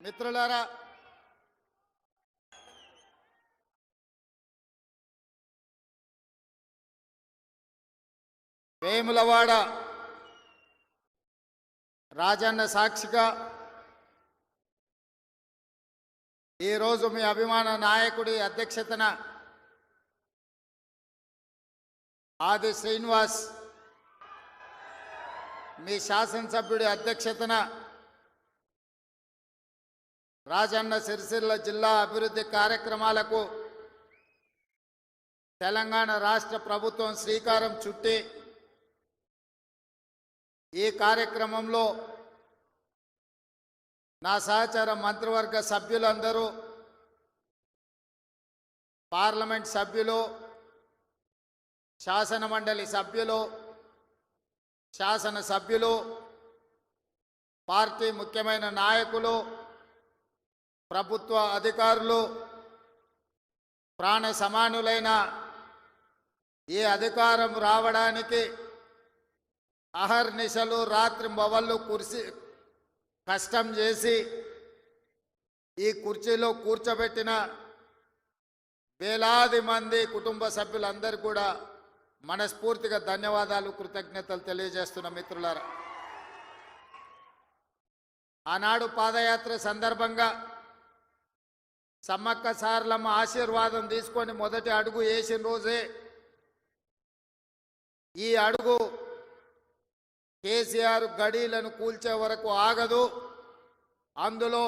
మిత్రులారా, వేములవాడ రాజన్న సాక్షిగా ఈరోజు మీ అభిమాన నాయకుడి అధ్యక్షతన ఆది శ్రీనివాస్ మీ శాసనసభ్యుడి అధ్యక్షతన రాజన్న సిరిసిల్ల జిల్లా అభివృద్ధి కార్యక్రమాలకు తెలంగాణ రాష్ట్ర ప్రభుత్వం శ్రీకారం చుట్టి ఈ కార్యక్రమంలో నా సహచర మంత్రివర్గ సభ్యులందరూ, పార్లమెంట్ సభ్యులు, శాసన మండలి సభ్యులు, శాసన సభ్యులు, పార్టీ ముఖ్యమైన నాయకులు, ప్రభుత్వ అధికారులు, ప్రాణ సమానులైన ఈ అధికారం రావడానికి అహర్నిశలు రాత్రింబవళ్ళు కష్టం చేసి ఈ కుర్చీలో కూర్చోబెట్టిన వేలాది మంది కుటుంబ సభ్యులందరూ కూడా మనస్ఫూర్తిగా ధన్యవాదాలు, కృతజ్ఞతలు తెలియజేస్తున్న మిత్రులారా. ఆనాడు పాదయాత్ర సందర్భంగా సమ్మక్క సారలమ్మ ఆశీర్వాదం తీసుకొని మొదటి అడుగు వేసిన రోజే ఈ అడుగు కేసీఆర్ గడీలను కూల్చే వరకు ఆగదు, అందులో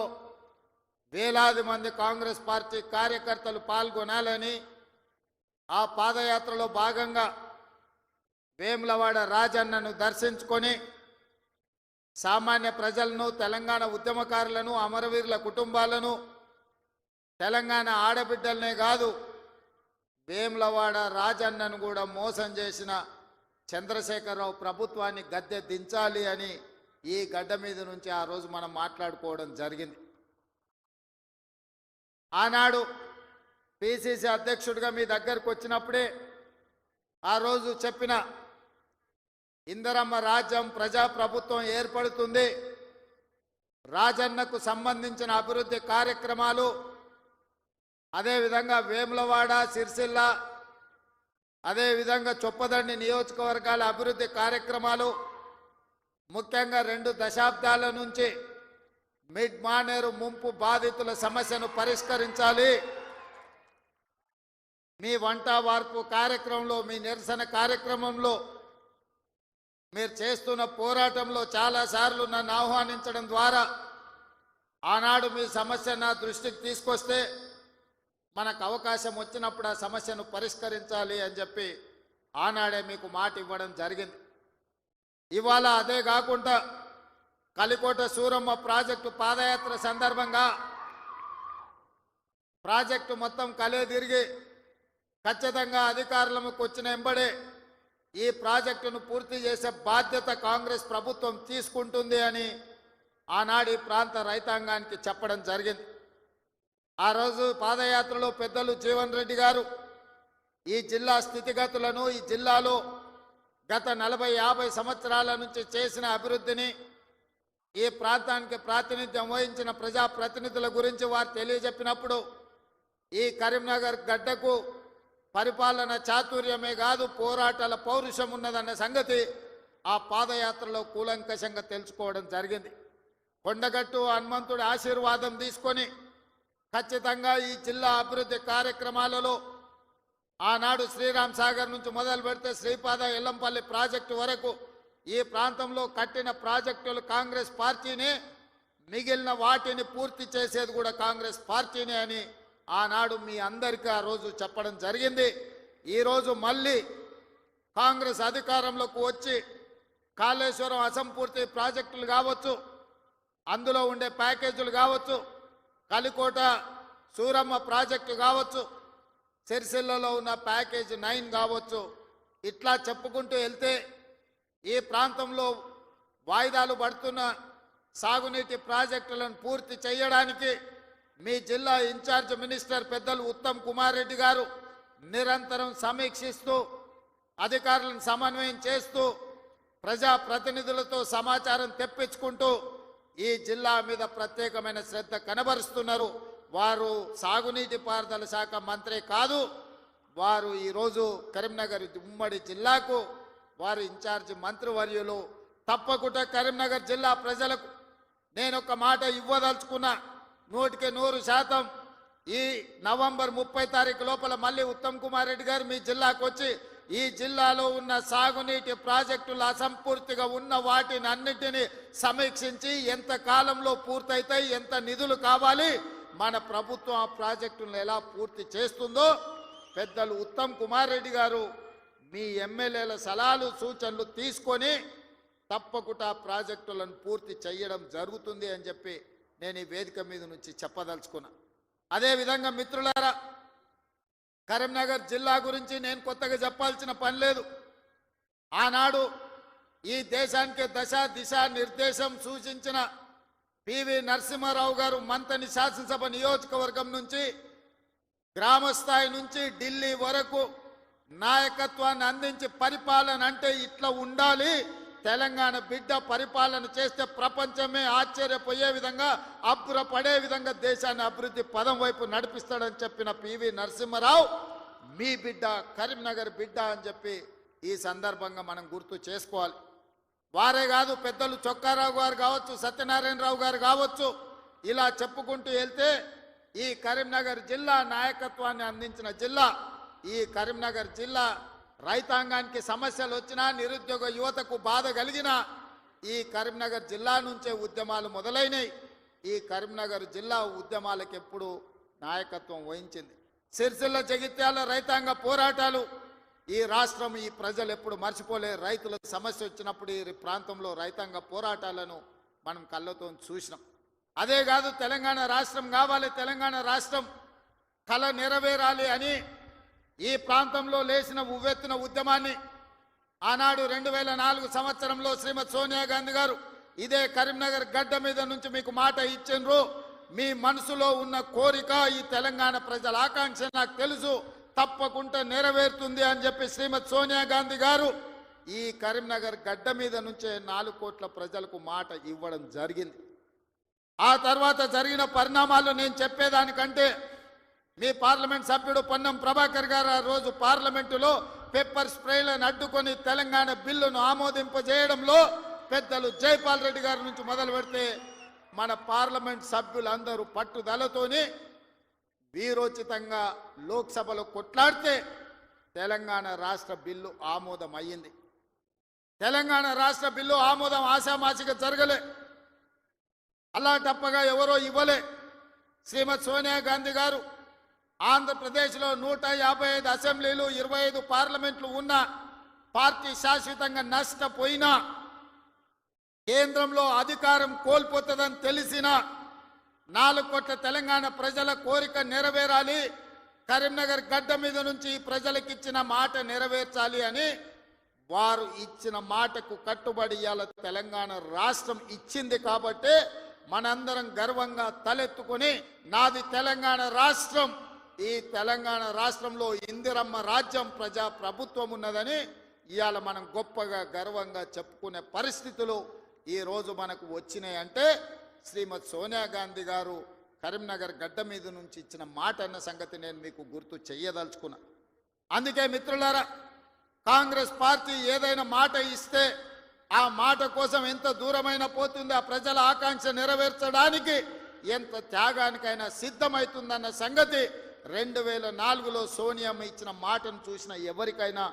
వేలాది మంది కాంగ్రెస్ పార్టీ కార్యకర్తలు పాల్గొనాలని ఆ పాదయాత్రలో భాగంగా వేములవాడ రాజన్నను దర్శించుకొని సామాన్య ప్రజలను, తెలంగాణ ఉద్యమకారులను, అమరవీరుల కుటుంబాలను, తెలంగాణ ఆడబిడ్డలనే కాదు వేములవాడ రాజన్నను కూడా మోసం చేసిన చంద్రశేఖరరావు ప్రభుత్వాన్ని గద్దె దించాలి అని ఈ గడ్డ మీద నుంచి ఆ రోజు మనం మాట్లాడుకోవడం జరిగింది. ఆనాడు పిసిసి అధ్యక్షుడిగా మీ దగ్గరకు వచ్చినప్పుడే ఆ రోజు చెప్పిన ఇందిరమ్మ రాజ్యం ప్రజాప్రభుత్వం ఏర్పడుతుంది, రాజన్నకు సంబంధించిన అభివృద్ధి కార్యక్రమాలు, అదేవిధంగా వేములవాడ, సిరిసిల్ల, అదేవిధంగా చొప్పదండి నియోజకవర్గాల అభివృద్ధి కార్యక్రమాలు, ముఖ్యంగా 2 దశాబ్దాల నుంచి మిడ్ మానేరు ముంపు బాధితుల సమస్యను పరిష్కరించాలి. మీ వంట వార్పు కార్యక్రమంలో, మీ నిరసన కార్యక్రమంలో, మీరు చేస్తున్న పోరాటంలో చాలాసార్లు నన్ను ఆహ్వానించడం ద్వారా ఆనాడు మీ సమస్య నా దృష్టికి తీసుకొస్తే మనకు అవకాశం వచ్చినప్పుడు ఆ సమస్యను పరిష్కరించాలి అని చెప్పి ఆనాడే మీకు మాట ఇవ్వడం జరిగింది. ఇవాళ అదే కాకుండా కలికోట సూరమ్మ ప్రాజెక్టు పాదయాత్ర సందర్భంగా ప్రాజెక్టు మొత్తం కలే తిరిగి ఖచ్చితంగా అధికారులకు వచ్చిన వెంబడే ఈ ప్రాజెక్టును పూర్తి చేసే బాధ్యత కాంగ్రెస్ ప్రభుత్వం తీసుకుంటుంది అని ఆనాడు ఈ ప్రాంత రైతాంగానికి చెప్పడం జరిగింది. ఆ రోజు పాదయాత్రలో పెద్దలు జీవన్ రెడ్డి గారు ఈ జిల్లా స్థితిగతులను, ఈ జిల్లాలో గత 40-50 సంవత్సరాల నుంచి చేసిన అభివృద్ధిని, ఈ ప్రాంతానికి ప్రాతినిధ్యం వహించిన ప్రజాప్రతినిధుల గురించి వారు తెలియజెప్పినప్పుడు ఈ కరీంనగర్ గడ్డకు పరిపాలన చాతుర్యమే కాదు పోరాటాల పౌరుషం ఉన్నదన్న సంగతి ఆ పాదయాత్రలో కూలంకషంగా తెలుసుకోవడం జరిగింది. కొండగట్టు హనుమంతుడి ఆశీర్వాదం తీసుకొని ఖచ్చితంగా ఈ జిల్లా అభివృద్ధి కార్యక్రమాలలో ఆనాడు శ్రీరామ్ సాగర్ నుంచి మొదలు పెడితే శ్రీపాద ఎల్లంపల్లి ప్రాజెక్టు వరకు ఈ ప్రాంతంలో కట్టిన ప్రాజెక్టులు కాంగ్రెస్ పార్టీనే, మిగిలిన వాటిని పూర్తి చేసేది కూడా కాంగ్రెస్ పార్టీనే అని ఆనాడు మీ అందరికీ ఆ రోజు చెప్పడం జరిగింది. ఈరోజు మళ్ళీ కాంగ్రెస్ అధికారంలోకి వచ్చి కాళేశ్వరం అసంపూర్తి ప్రాజెక్టులు కావచ్చు, అందులో ఉండే ప్యాకేజీలు కావచ్చు, కలికోట సూరమ్మ ప్రాజెక్టు కావచ్చు, సిరిసిల్లలో ఉన్న ప్యాకేజ్ 9 కావచ్చు, ఇట్లా చెప్పుకుంటూ వెళ్తే ఈ ప్రాంతంలో వాయిదాలు పడుతున్న సాగునీటి ప్రాజెక్టులను పూర్తి చేయడానికి మీ జిల్లా ఇన్ఛార్జ్ మినిస్టర్ పెద్దలు ఉత్తమ్ కుమార్ రెడ్డి గారు నిరంతరం సమీక్షిస్తూ, అధికారులను సమన్వయం చేస్తూ, ప్రజాప్రతినిధులతో సమాచారం తెప్పించుకుంటూ ఈ జిల్లా మీద ప్రత్యేకమైన శ్రద్ధ కనబరుస్తున్నారు. వారు సాగునీటి పారుదల శాఖ మంత్రి కాదు, వారు ఈరోజు కరీంనగర్ ఉమ్మడి జిల్లాకు వారు ఇన్ఛార్జి మంత్రివర్యులు. తప్పకుండా కరీంనగర్ జిల్లా ప్రజలకు నేను ఒక మాట ఇవ్వదలుచుకున్నా. 100% ఈ నవంబర్ 30 తారీఖు లోపల మళ్ళీ ఉత్తమ్ కుమార్ రెడ్డి గారు మీ జిల్లాకు వచ్చి ఈ జిల్లాలో ఉన్న సాగునీటి ప్రాజెక్టులు అసంపూర్తిగా ఉన్న వాటిని అన్నిటినీ సమీక్షించి ఎంత కాలంలో పూర్తయితాయి, ఎంత నిధులు కావాలి, మన ప్రభుత్వం ఆ ప్రాజెక్టులను ఎలా పూర్తి చేస్తుందో పెద్దలు ఉత్తమ్ కుమార్ రెడ్డి గారు మీ ఎమ్మెల్యేల సలహాలు సూచనలు తీసుకొని తప్పకుండా ప్రాజెక్టులను పూర్తి చేయడం జరుగుతుంది అని చెప్పి నేను ఈ వేదిక మీద నుంచి చెప్పదలుచుకున్నా. అదేవిధంగా మిత్రులారా, కరీంనగర్ జిల్లా గురించి నేను కొత్తగా చెప్పాల్సిన పని లేదు. ఆనాడు ఈ దేశానికి దశ దిశ నిర్దేశం సూచించిన పివి నరసింహారావు గారు మంతని శాసనసభ నియోజకవర్గం నుంచి గ్రామ స్థాయి నుంచి ఢిల్లీ వరకు నాయకత్వాన్ని అందించి పరిపాలన అంటే ఇట్లా ఉండాలి, తెలంగాణ బిడ్డ పరిపాలన చేస్తే ప్రపంచమే ఆశ్చర్యపోయే విధంగా అబ్బురపడే విధంగా దేశాన్ని అభివృద్ధి పదం వైపు నడిపిస్తాడని చెప్పిన పివి నరసింహారావు మీ బిడ్డ, కరీంనగర్ బిడ్డ అని చెప్పి ఈ సందర్భంగా మనం గుర్తు చేసుకోవాలి. వారే కాదు, పెద్దలు చొక్కారావు గారు కావచ్చు, సత్యనారాయణరావు గారు కావచ్చు, ఇలా చెప్పుకుంటూ వెళ్తే ఈ కరీంనగర్ జిల్లా నాయకత్వాన్ని అందించిన జిల్లా. ఈ కరీంనగర్ జిల్లా రైతాంగానికి సమస్యలు వచ్చినా, నిరుద్యోగ యువతకు బాధ కలిగిన ఈ కరీంనగర్ జిల్లా నుంచే ఉద్యమాలు మొదలైనవి. ఈ కరీంనగర్ జిల్లా ఉద్యమాలకు ఎప్పుడు నాయకత్వం వహించింది. సిరిసిల్ల జగిత్యాల రైతాంగ పోరాటాలు ఈ రాష్ట్రం, ఈ ప్రజలు ఎప్పుడు మర్చిపోలే. రైతుల సమస్య వచ్చినప్పుడు ఈ ప్రాంతంలో రైతాంగ పోరాటాలను మనం కళ్ళతో చూసినాం. అదే కాదు, తెలంగాణ రాష్ట్రం కావాలి, తెలంగాణ రాష్ట్రం కళ నెరవేరాలి అని ఈ ప్రాంతంలో లేచిన ఉవ్వెత్తిన ఉద్యమాన్ని ఆనాడు 2004 సంవత్సరంలో శ్రీమతి సోనియా గాంధీ గారు ఇదే కరీంనగర్ గడ్డ మీద నుంచి మీకు మాట ఇచ్చిండ్రు. మీ మనసులో ఉన్న కోరిక, ఈ తెలంగాణ ప్రజల ఆకాంక్ష నాకు తెలుసు, తప్పకుండా నెరవేరుతుంది అని చెప్పి శ్రీమతి సోనియా గాంధీ గారు ఈ కరీంనగర్ గడ్డ మీద నుంచే 4 కోట్ల ప్రజలకు మాట ఇవ్వడం జరిగింది. ఆ తర్వాత జరిగిన పరిణామాలు నేను చెప్పేదానికంటే మీ పార్లమెంట్ సభ్యుడు పొన్నం ప్రభాకర్ గారు ఆ రోజు పార్లమెంటులో పెప్పర్ స్ప్రేలను అడ్డుకొని తెలంగాణ బిల్లును ఆమోదింపజేయడంలో పెద్దలు జైపాల్ రెడ్డి గారి నుంచి మొదలు పెడితే మన పార్లమెంట్ సభ్యులందరూ పట్టుదలతోని వీరోచితంగా లోక్సభలో కొట్లాడితే తెలంగాణ రాష్ట్ర బిల్లు ఆమోదం అయ్యింది. తెలంగాణ రాష్ట్ర బిల్లు ఆమోదం ఆశామాసిగా జరగలే, అలాంటప్పగా ఎవరో ఇవ్వలే. శ్రీమతి సోనియా గాంధీ గారు ఆంధ్రప్రదేశ్లో 155 అసెంబ్లీలు, 25 పార్లమెంట్లు ఉన్న పార్టీ శాశ్వతంగా నష్టపోయినా, కేంద్రంలో అధికారం కోల్పోతుందని తెలిసిన 4 కోట్ల తెలంగాణ ప్రజల కోరిక నెరవేరాలి, కరీంనగర్ గడ్డ మీద నుంచి ప్రజలకు ఇచ్చిన మాట నెరవేర్చాలి అని వారు ఇచ్చిన మాటకు కట్టుబడి ఇవాళ తెలంగాణ రాష్ట్రం ఇచ్చింది. కాబట్టి మనందరం గర్వంగా తలెత్తుకొని నాది తెలంగాణ రాష్ట్రం, ఈ తెలంగాణ రాష్ట్రంలో ఇందిరమ్మ రాజ్యం, ప్రజా ప్రభుత్వం ఉన్నదని ఇవాళ మనం గొప్పగా గర్వంగా చెప్పుకునే పరిస్థితులు ఈ రోజు మనకు వచ్చినాయి. అంటే శ్రీమతి సోనియా గాంధీ గారు కరీంనగర్ గడ్డ మీద నుంచి ఇచ్చిన మాట అన్న సంగతి నేను మీకు గుర్తు చెయ్యదలుచుకున్నా. అందుకే మిత్రులారా, కాంగ్రెస్ పార్టీ ఏదైనా మాట ఇస్తే ఆ మాట కోసం ఎంత దూరమైనా పోతుంది, ఆ ప్రజల ఆకాంక్ష నెరవేర్చడానికి ఎంత త్యాగానికైనా సిద్ధమవుతుందన్న సంగతి 2004లో సోనియమ్మ ఇచ్చిన మాటను చూసిన ఎవరికైనా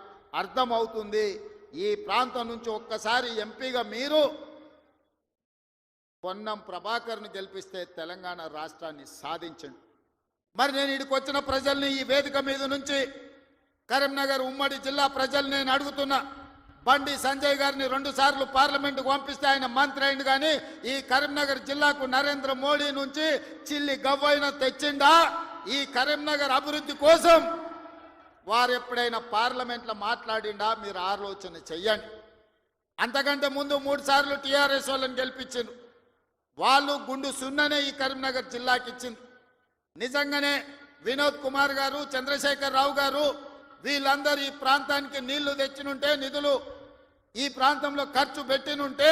అర్థమవుతుంది. ఈ ప్రాంతం నుంచి ఒక్కసారి ఎంపీగా మీరు పొన్నం ప్రభాకర్ను గెలిపిస్తే తెలంగాణ రాష్ట్రాన్ని సాధించండి. మరి నేను ఇక్కడికి వచ్చిన ప్రజల్ని, ఈ వేదిక మీద నుంచి కరీంనగర్ ఉమ్మడి జిల్లా ప్రజల్ని నేను అడుగుతున్నా. బండి సంజయ్ గారిని 2 సార్లు పార్లమెంటుకు పంపిస్తే ఆయన మంత్రి అయింది, కానీ ఈ కరీంనగర్ జిల్లాకు నరేంద్ర మోడీ నుంచి చిల్లి గవ్వైన తెచ్చిండా? ఈ కరీంనగర్ అభివృద్ధి కోసం వారు ఎప్పుడైనా పార్లమెంట్లో మాట్లాడిండా? మీరు ఆలోచన చెయ్యండి. అంతకంటే ముందు 3 సార్లు టీఆర్ఎస్ వాళ్ళని గెలిపించిండ్రు. వాళ్ళు గుండు సున్ననే ఈ కరీంనగర్ జిల్లాకి ఇచ్చింది. నిజంగానే వినోద్ కుమార్ గారు, చంద్రశేఖర్ రావు గారు వీళ్ళందరూ ఈ ప్రాంతానికి నీళ్లు తెచ్చినుంటే, నిధులు ఈ ప్రాంతంలో ఖర్చు పెట్టినుంటే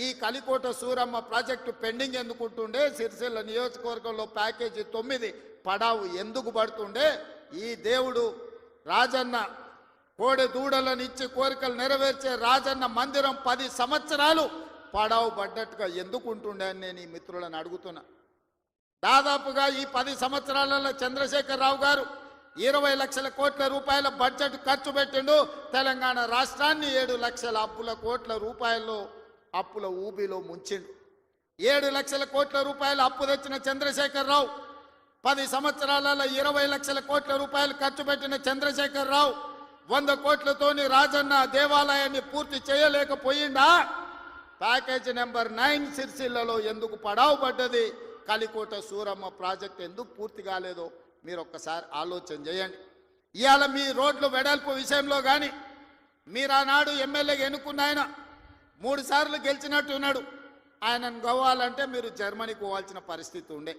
ఈ కలికోట సూరమ్మ ప్రాజెక్టు పెండింగ్ ఎందుకుంటుండే, సిరిసిల్ల నియోజకవర్గంలో ప్యాకేజీ 9 పడావు ఎందుకు పడుతుండే, ఈ దేవుడు రాజన్న కోడె దూడలను ఇచ్చి కోరికలు నెరవేర్చే రాజన్న మందిరం 10 సంవత్సరాలు పడావు పడ్డట్టుగా ఎందుకు ఉంటుండే అని నేను ఈ మిత్రులను అడుగుతున్నా. దాదాపుగా ఈ 10 సంవత్సరాలలో చంద్రశేఖరరావు గారు 20 లక్షల కోట్ల రూపాయల బడ్జెట్ ఖర్చు పెట్టిండు. తెలంగాణ రాష్ట్రాన్ని 7 లక్షల కోట్ల రూపాయల్లో అప్పుల ఊబిలో ముంచిండు. 7 లక్షల కోట్ల రూపాయల అప్పు తెచ్చిన చంద్రశేఖరరావు 10 సంవత్సరాలలో 20 లక్షల కోట్ల రూపాయలు ఖర్చు పెట్టిన చంద్రశేఖరరావు 100 కోట్లతోని రాజన్న దేవాలయాన్ని పూర్తి చేయలేకపోయిందా? ప్యాకేజీ నెంబర్ 9 సిరిసిల్లలో ఎందుకు పడావు పడ్డది? కలికోట సూరమ్మ ప్రాజెక్ట్ ఎందుకు పూర్తి కాలేదో మీరు ఒక్కసారి ఆలోచన చేయండి. ఇవాళ మీ రోడ్లు వెడల్పు విషయంలో కానీ మీరు ఆనాడు ఎమ్మెల్యేగా ఎన్నుకున్న ఆయన 3 సార్లు గెలిచినట్టున్నాడు. ఆయనను గవ్వాలంటే మీరు జర్మనీకి పోవాల్సిన పరిస్థితి ఉండే.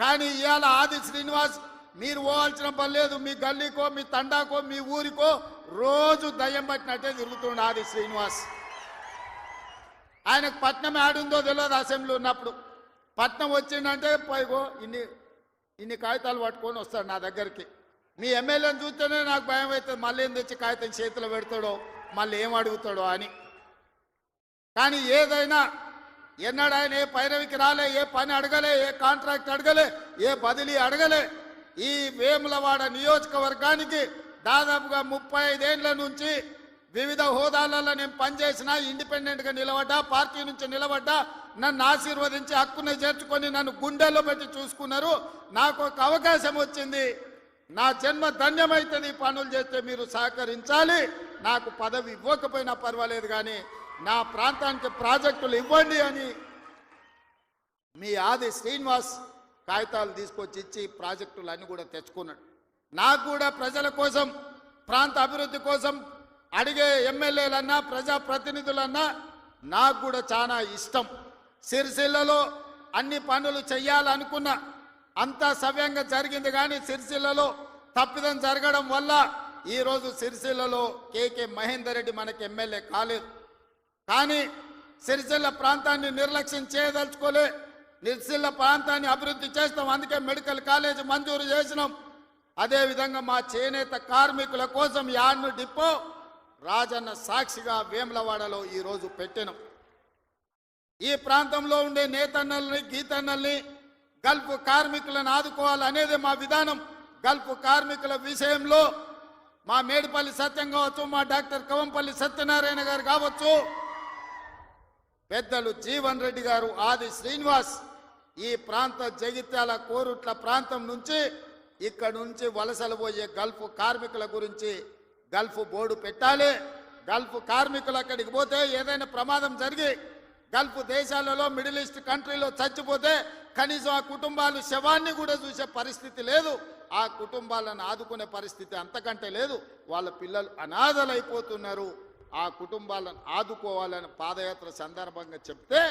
కానీ ఇవాళ ఆది శ్రీనివాస్ మీరు పోవాల్సిన పని లేదు. మీ గల్లీకో మీ తండాకో మీ ఊరికో రోజు దయ్యం పట్టినట్టే తిరుగుతుండే ఆది శ్రీనివాస్. ఆయనకు పట్నం ఆడుందో తెలియదు. అసెంబ్లీ ఉన్నప్పుడు పట్నం వచ్చిందంటే పైగో ఇన్ని కాగితాలు పట్టుకొని వస్తాడు నా దగ్గరికి. మీ ఎమ్మెల్యేని చూస్తేనే నాకు భయం అవుతుంది, మళ్ళీ ఏం తెచ్చి కాగితం చేతిలో పెడతాడో, మళ్ళీ ఏం అడుగుతాడో అని. కానీ ఏదైనా ఎన్నడూ ఆయన ఏ పైరవికి రాలే, ఏ పని అడగలే, ఏ కాంట్రాక్ట్ అడగలే, ఏ బదిలీ అడగలే. ఈ వేములవాడ నియోజకవర్గానికి దాదాపుగా 35 ఏళ్ల నుంచి వివిధ హోదాలలో నేను పనిచేసిన, ఇండిపెండెంట్గా నిలబడ్డా, పార్టీ నుంచి నిలబడ్డా, నన్ను ఆశీర్వదించి హక్కుని చేర్చుకొని నన్ను గుండెల్లో పెట్టి చూసుకున్నారు. నాకు ఒక అవకాశం వచ్చింది, నా జన్మ ధన్యమైతుంది. పనులు చేస్తే మీరు సహకరించాలి. నాకు పదవి ఇవ్వకపోయినా పర్వాలేదు, కానీ నా ప్రాంతానికి ప్రాజెక్టులు ఇవ్వండి అని మీ ఆది శ్రీనివాస్ కాగితాలు తీసుకొచ్చి ఇచ్చి ప్రాజెక్టులు అన్నీ కూడా తెచ్చుకున్నాడు. నాకు కూడా ప్రజల కోసం, ప్రాంత అభివృద్ధి కోసం అడిగే ఎమ్మెల్యేలన్నా ప్రజాప్రతినిధులన్నా నాకు కూడా చాలా ఇష్టం. సిరిసిల్లలో అన్ని పనులు చెయ్యాలనుకున్నా అంతా సవ్యంగా జరిగింది. కానీ సిరిసిల్లలో తప్పిదం జరగడం వల్ల ఈరోజు సిరిసిల్లలో కేకే మహేందర్ రెడ్డి మనకి ఎమ్మెల్యే కాలేదు. కానీ సిరిసిల్ల ప్రాంతాన్ని నిర్లక్ష్యం చేయదలుచుకోలే. సిరిసిల్ల ప్రాంతాన్ని అభివృద్ధి చేస్తాం, అందుకే మెడికల్ కాలేజ్ మంజూరు చేసినాం. అదేవిధంగా మా చేనేత కార్మికుల కోసం యాడ్ను డిపో రాజన్న సాక్షిగా వేములవాడలో ఈరోజు పెట్టినాం. ఈ ప్రాంతంలో ఉండే నేతన్నల్ని, గీతన్నల్ని, గల్ఫ్ కార్మికులను ఆదుకోవాలనేది మా విధానం. గల్ఫ్ కార్మికుల విషయంలో మా మేడిపల్లి సత్యం కావచ్చు, మా డాక్టర్ కవంపల్లి సత్యనారాయణ గారు కావచ్చు, పెద్దలు జీవన్ రెడ్డి గారు, ఆది శ్రీనివాస్ ఈ ప్రాంత జగిత్యాల కోరుట్ల ప్రాంతం నుంచి ఇక్కడ నుంచి వలసలు పోయే గల్ఫ్ కార్మికుల గురించి గల్ఫ్ బోర్డు పెట్టాలి. గల్ఫ్ కార్మికులు అక్కడికి పోతే ఏదైనా ప్రమాదం జరిగి గల్ఫ్ దేశాలలో, మిడిల్ ఈస్ట్ కంట్రీలో చచ్చిపోతే కనీసం ఆ కుటుంబాలు శవాన్ని కూడా చూసే పరిస్థితి లేదు. ఆ కుటుంబాలను ఆదుకునే పరిస్థితి అంతకంటే లేదు. వాళ్ళ పిల్లలు అనాథలైపోతున్నారు. ఆ కుటుంబాలను ఆదుకోవాలని పాదయాత్ర సందర్భంగా చెప్తే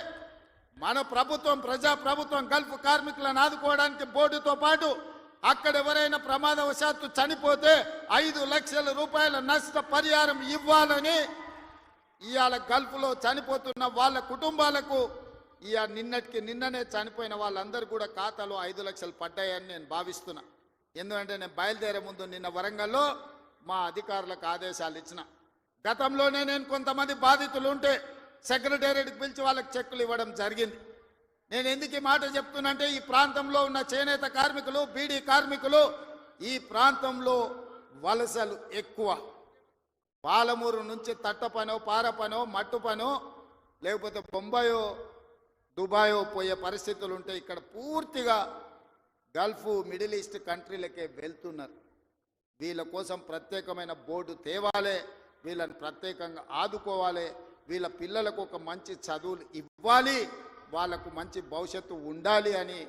మన ప్రభుత్వం, ప్రజాప్రభుత్వం గల్ఫ్ కార్మికులను ఆదుకోవడానికి బోర్డుతో పాటు అక్కడ ఎవరైనా ప్రమాదవశాత్తు చనిపోతే 5 లక్షల రూపాయల నష్టపరిహారం ఇవ్వాలని ఇవాళ గల్ఫ్లో చనిపోతున్న వాళ్ళ కుటుంబాలకు నిన్ననే చనిపోయిన వాళ్ళందరూ కూడా ఖాతాలో 5 లక్షలు పడ్డాయని నేను భావిస్తున్నా. ఎందుకంటే నేను బయలుదేరే ముందు నిన్న వరంగల్లో మా అధికారులకు ఆదేశాలు ఇచ్చిన. గతంలోనే నేను కొంతమంది బాధితులు ఉంటే సెక్రటేరియట్కి పిలిచి వాళ్ళకి చెక్కులు ఇవ్వడం జరిగింది. నేను ఎందుకు ఈ మాట చెప్తున్నంటే ఈ ప్రాంతంలో ఉన్న చేనేత కార్మికులు, బీడీ కార్మికులు ఈ ప్రాంతంలో వలసలు ఎక్కువ. పాలమూరు నుంచి తట్ట పనో, పార పనో, మట్టు పనో, లేకపోతే బొంబాయో, దుబాయో పోయే పరిస్థితులు ఉంటే ఇక్కడ పూర్తిగా గల్ఫ్, మిడిల్ ఈస్ట్ కంట్రీలకే వెళ్తున్నారు. వీళ్ళ కోసం ప్రత్యేకమైన బోర్డు తేవాలి, వీళ్ళని ప్రత్యేకంగా ఆదుకోవాలి, వీళ్ళ పిల్లలకు ఒక మంచి చదువులు ఇవ్వాలి, వాళ్లకు మంచి భవిష్యత్తు ఉండాలి అని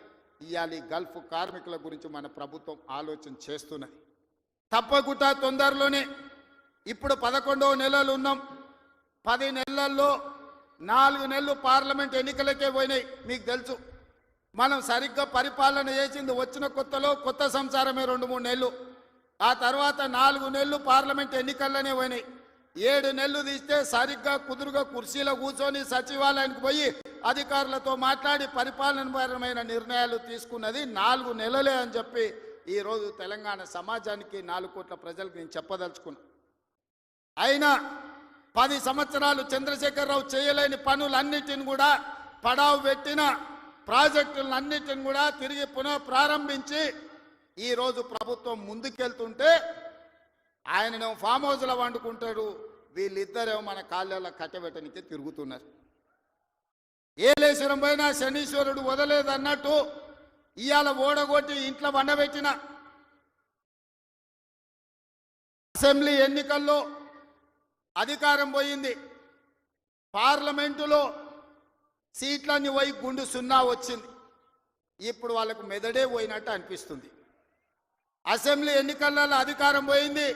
ఇవాళ గల్ఫ్ కార్మికుల గురించి మన ప్రభుత్వం ఆలోచన చేస్తున్నది. తప్పకుండా తొందరలోనే ఇప్పుడు 11వ నెలలు ఉన్నాం. 10 నెలల్లో 4 నెలలు పార్లమెంట్ ఎన్నికలకే పోయినాయి. మీకు తెలుసు, మనం సరిగ్గా పరిపాలన చేసింది వచ్చిన కొత్తలో కొత్త సంసారమే 2-3 నెలలు. ఆ తర్వాత 4 నెలలు పార్లమెంట్ ఎన్నికల్లోనే పోయినాయి. 7 నెలలు తీస్తే సరిగ్గా కుదురుగా కుర్చీలో కూర్చొని సచివాలయానికి పోయి అధికారులతో మాట్లాడి పరిపాలనపరమైన నిర్ణయాలు తీసుకున్నది 4 నెలలే అని చెప్పి ఈరోజు తెలంగాణ సమాజానికి 4 కోట్ల ప్రజలకు నేను చెప్పదలుచుకున్నా. అయినా 10 సంవత్సరాలు చంద్రశేఖరరావు చేయలేని పనులన్నిటిని కూడా పడావు పెట్టిన ప్రాజెక్టులన్నిటిని కూడా తిరిగి పునః ప్రారంభించి ఈరోజు ప్రభుత్వం ముందుకెళ్తుంటే ఆయననేమో ఫామ్ హౌస్లో వండుకుంటాడు, వీళ్ళిద్దరేమో మన కాళ్ళలో కట్టబెట్టనికి తిరుగుతున్నారు. ఏలేశ్వరం పోయినా శనీశ్వరుడు వదలేదన్నట్టు ఇవాళ ఓడగొట్టి ఇంట్లో వండబెట్టిన అసెంబ్లీ ఎన్నికల్లో అధికారం పోయింది, పార్లమెంటులో సీట్లన్నీ పోయి గుండు 0 వచ్చింది. ఇప్పుడు వాళ్ళకు మెదడే పోయినట్టు అనిపిస్తుంది. అసెంబ్లీ ఎన్నికలలో అధికారం పోయింది,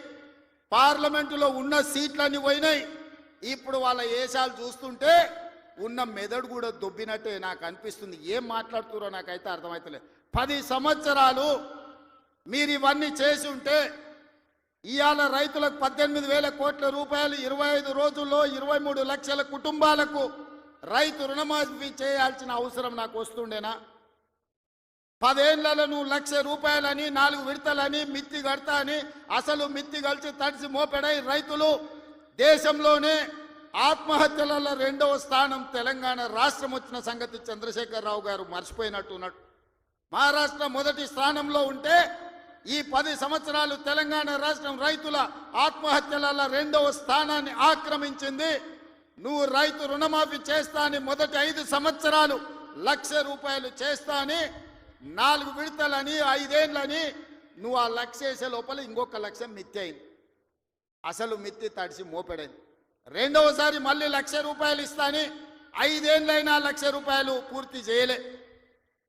పార్లమెంటులో ఉన్న సీట్లన్నీ పోయినాయి. ఇప్పుడు వాళ్ళ ఏషాలు చూస్తుంటే ఉన్న మెదడు కూడా దొబ్బినట్టే నాకు అనిపిస్తుంది. ఏం మాట్లాడుతున్నారో నాకైతే అర్థమవుతలేదు. 10 సంవత్సరాలు మీరు ఇవన్నీ చేసి ఉంటే ఇవాళ రైతులకు 18,000 కోట్ల రూపాయలు 25 రోజుల్లో 23 లక్షల కుటుంబాలకు రైతు రుణమాఫీ చేయాల్సిన అవసరం నాకు వస్తుండేనా? 10 ఏళ్లలో నువ్వు 1,00,000 రూపాయలని 4 విడతలని మిత్తి కడతా అని అసలు మిత్తి కలిసి తడిసి మోపెడై రైతులు దేశంలోనే ఆత్మహత్యలలో 2వ స్థానం తెలంగాణ రాష్ట్రం వచ్చిన సంగతి చంద్రశేఖరరావు గారు మర్చిపోయినట్టున్నాడు. మహారాష్ట్ర మొదటి స్థానంలో ఉంటే ఈ 10 సంవత్సరాలు తెలంగాణ రాష్ట్రం రైతుల ఆత్మహత్యలలో 2వ స్థానాన్ని ఆక్రమించింది. నువ్వు రైతు రుణమాఫీ చేస్తా అని మొదటి 5 సంవత్సరాలు 1,00,000 రూపాయలు చేస్తా అని 4 విడతలని 5 ఏళ్ళని నువ్వు ఆ 1,00,000 చేసే లోపల ఇంకొక 1,00,000 మిత్తి అయింది. అసలు మిత్తి తడిసి మోపెడైంది. రెండవసారి మళ్ళీ 1,00,000 రూపాయలు ఇస్తా అని 5 ఏళ్ళైనా 1,00,000 రూపాయలు పూర్తి చేయలే.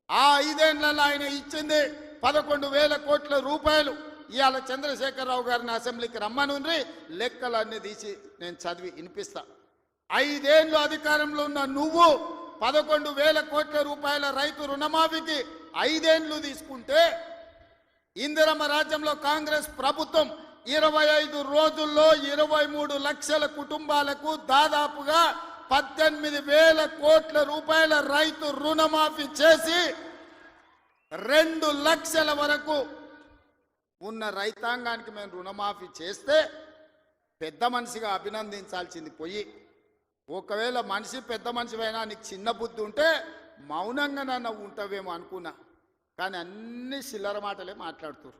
ఆ 5 ఏళ్లలో ఆయన ఇచ్చింది 11,000 కోట్ల రూపాయలు. ఇవాళ చంద్రశేఖరరావు గారిని అసెంబ్లీకి రమ్మనుండ్రి, లెక్కలన్నీ తీసి నేను చదివి వినిపిస్తా. 5 ఏళ్ళు అధికారంలో ఉన్న నువ్వు 11,000 కోట్ల రూపాయల రైతు రుణమాఫీకి 5 ఏళ్ళు తీసుకుంటే ఇందిరమ్మ రాజ్యంలో కాంగ్రెస్ ప్రభుత్వం 25 రోజుల్లో 23 లక్షల కుటుంబాలకు దాదాపుగా 18,000 కోట్ల రూపాయల రైతు రుణమాఫీ చేసి 2 లక్షల వరకు ఉన్న రైతాంగానికి మేము రుణమాఫీ చేస్తే పెద్ద మనిషిగా అభినందించాల్సింది పోయి, ఒకవేళ మనిషి పెద్ద మనిషివైనా నీకు చిన్న బుద్ధి ఉంటే మౌనంగా నన్ను ఉంటావేమో అనుకున్నా. కానీ అన్ని చిల్లర మాటలే మాట్లాడుతురు.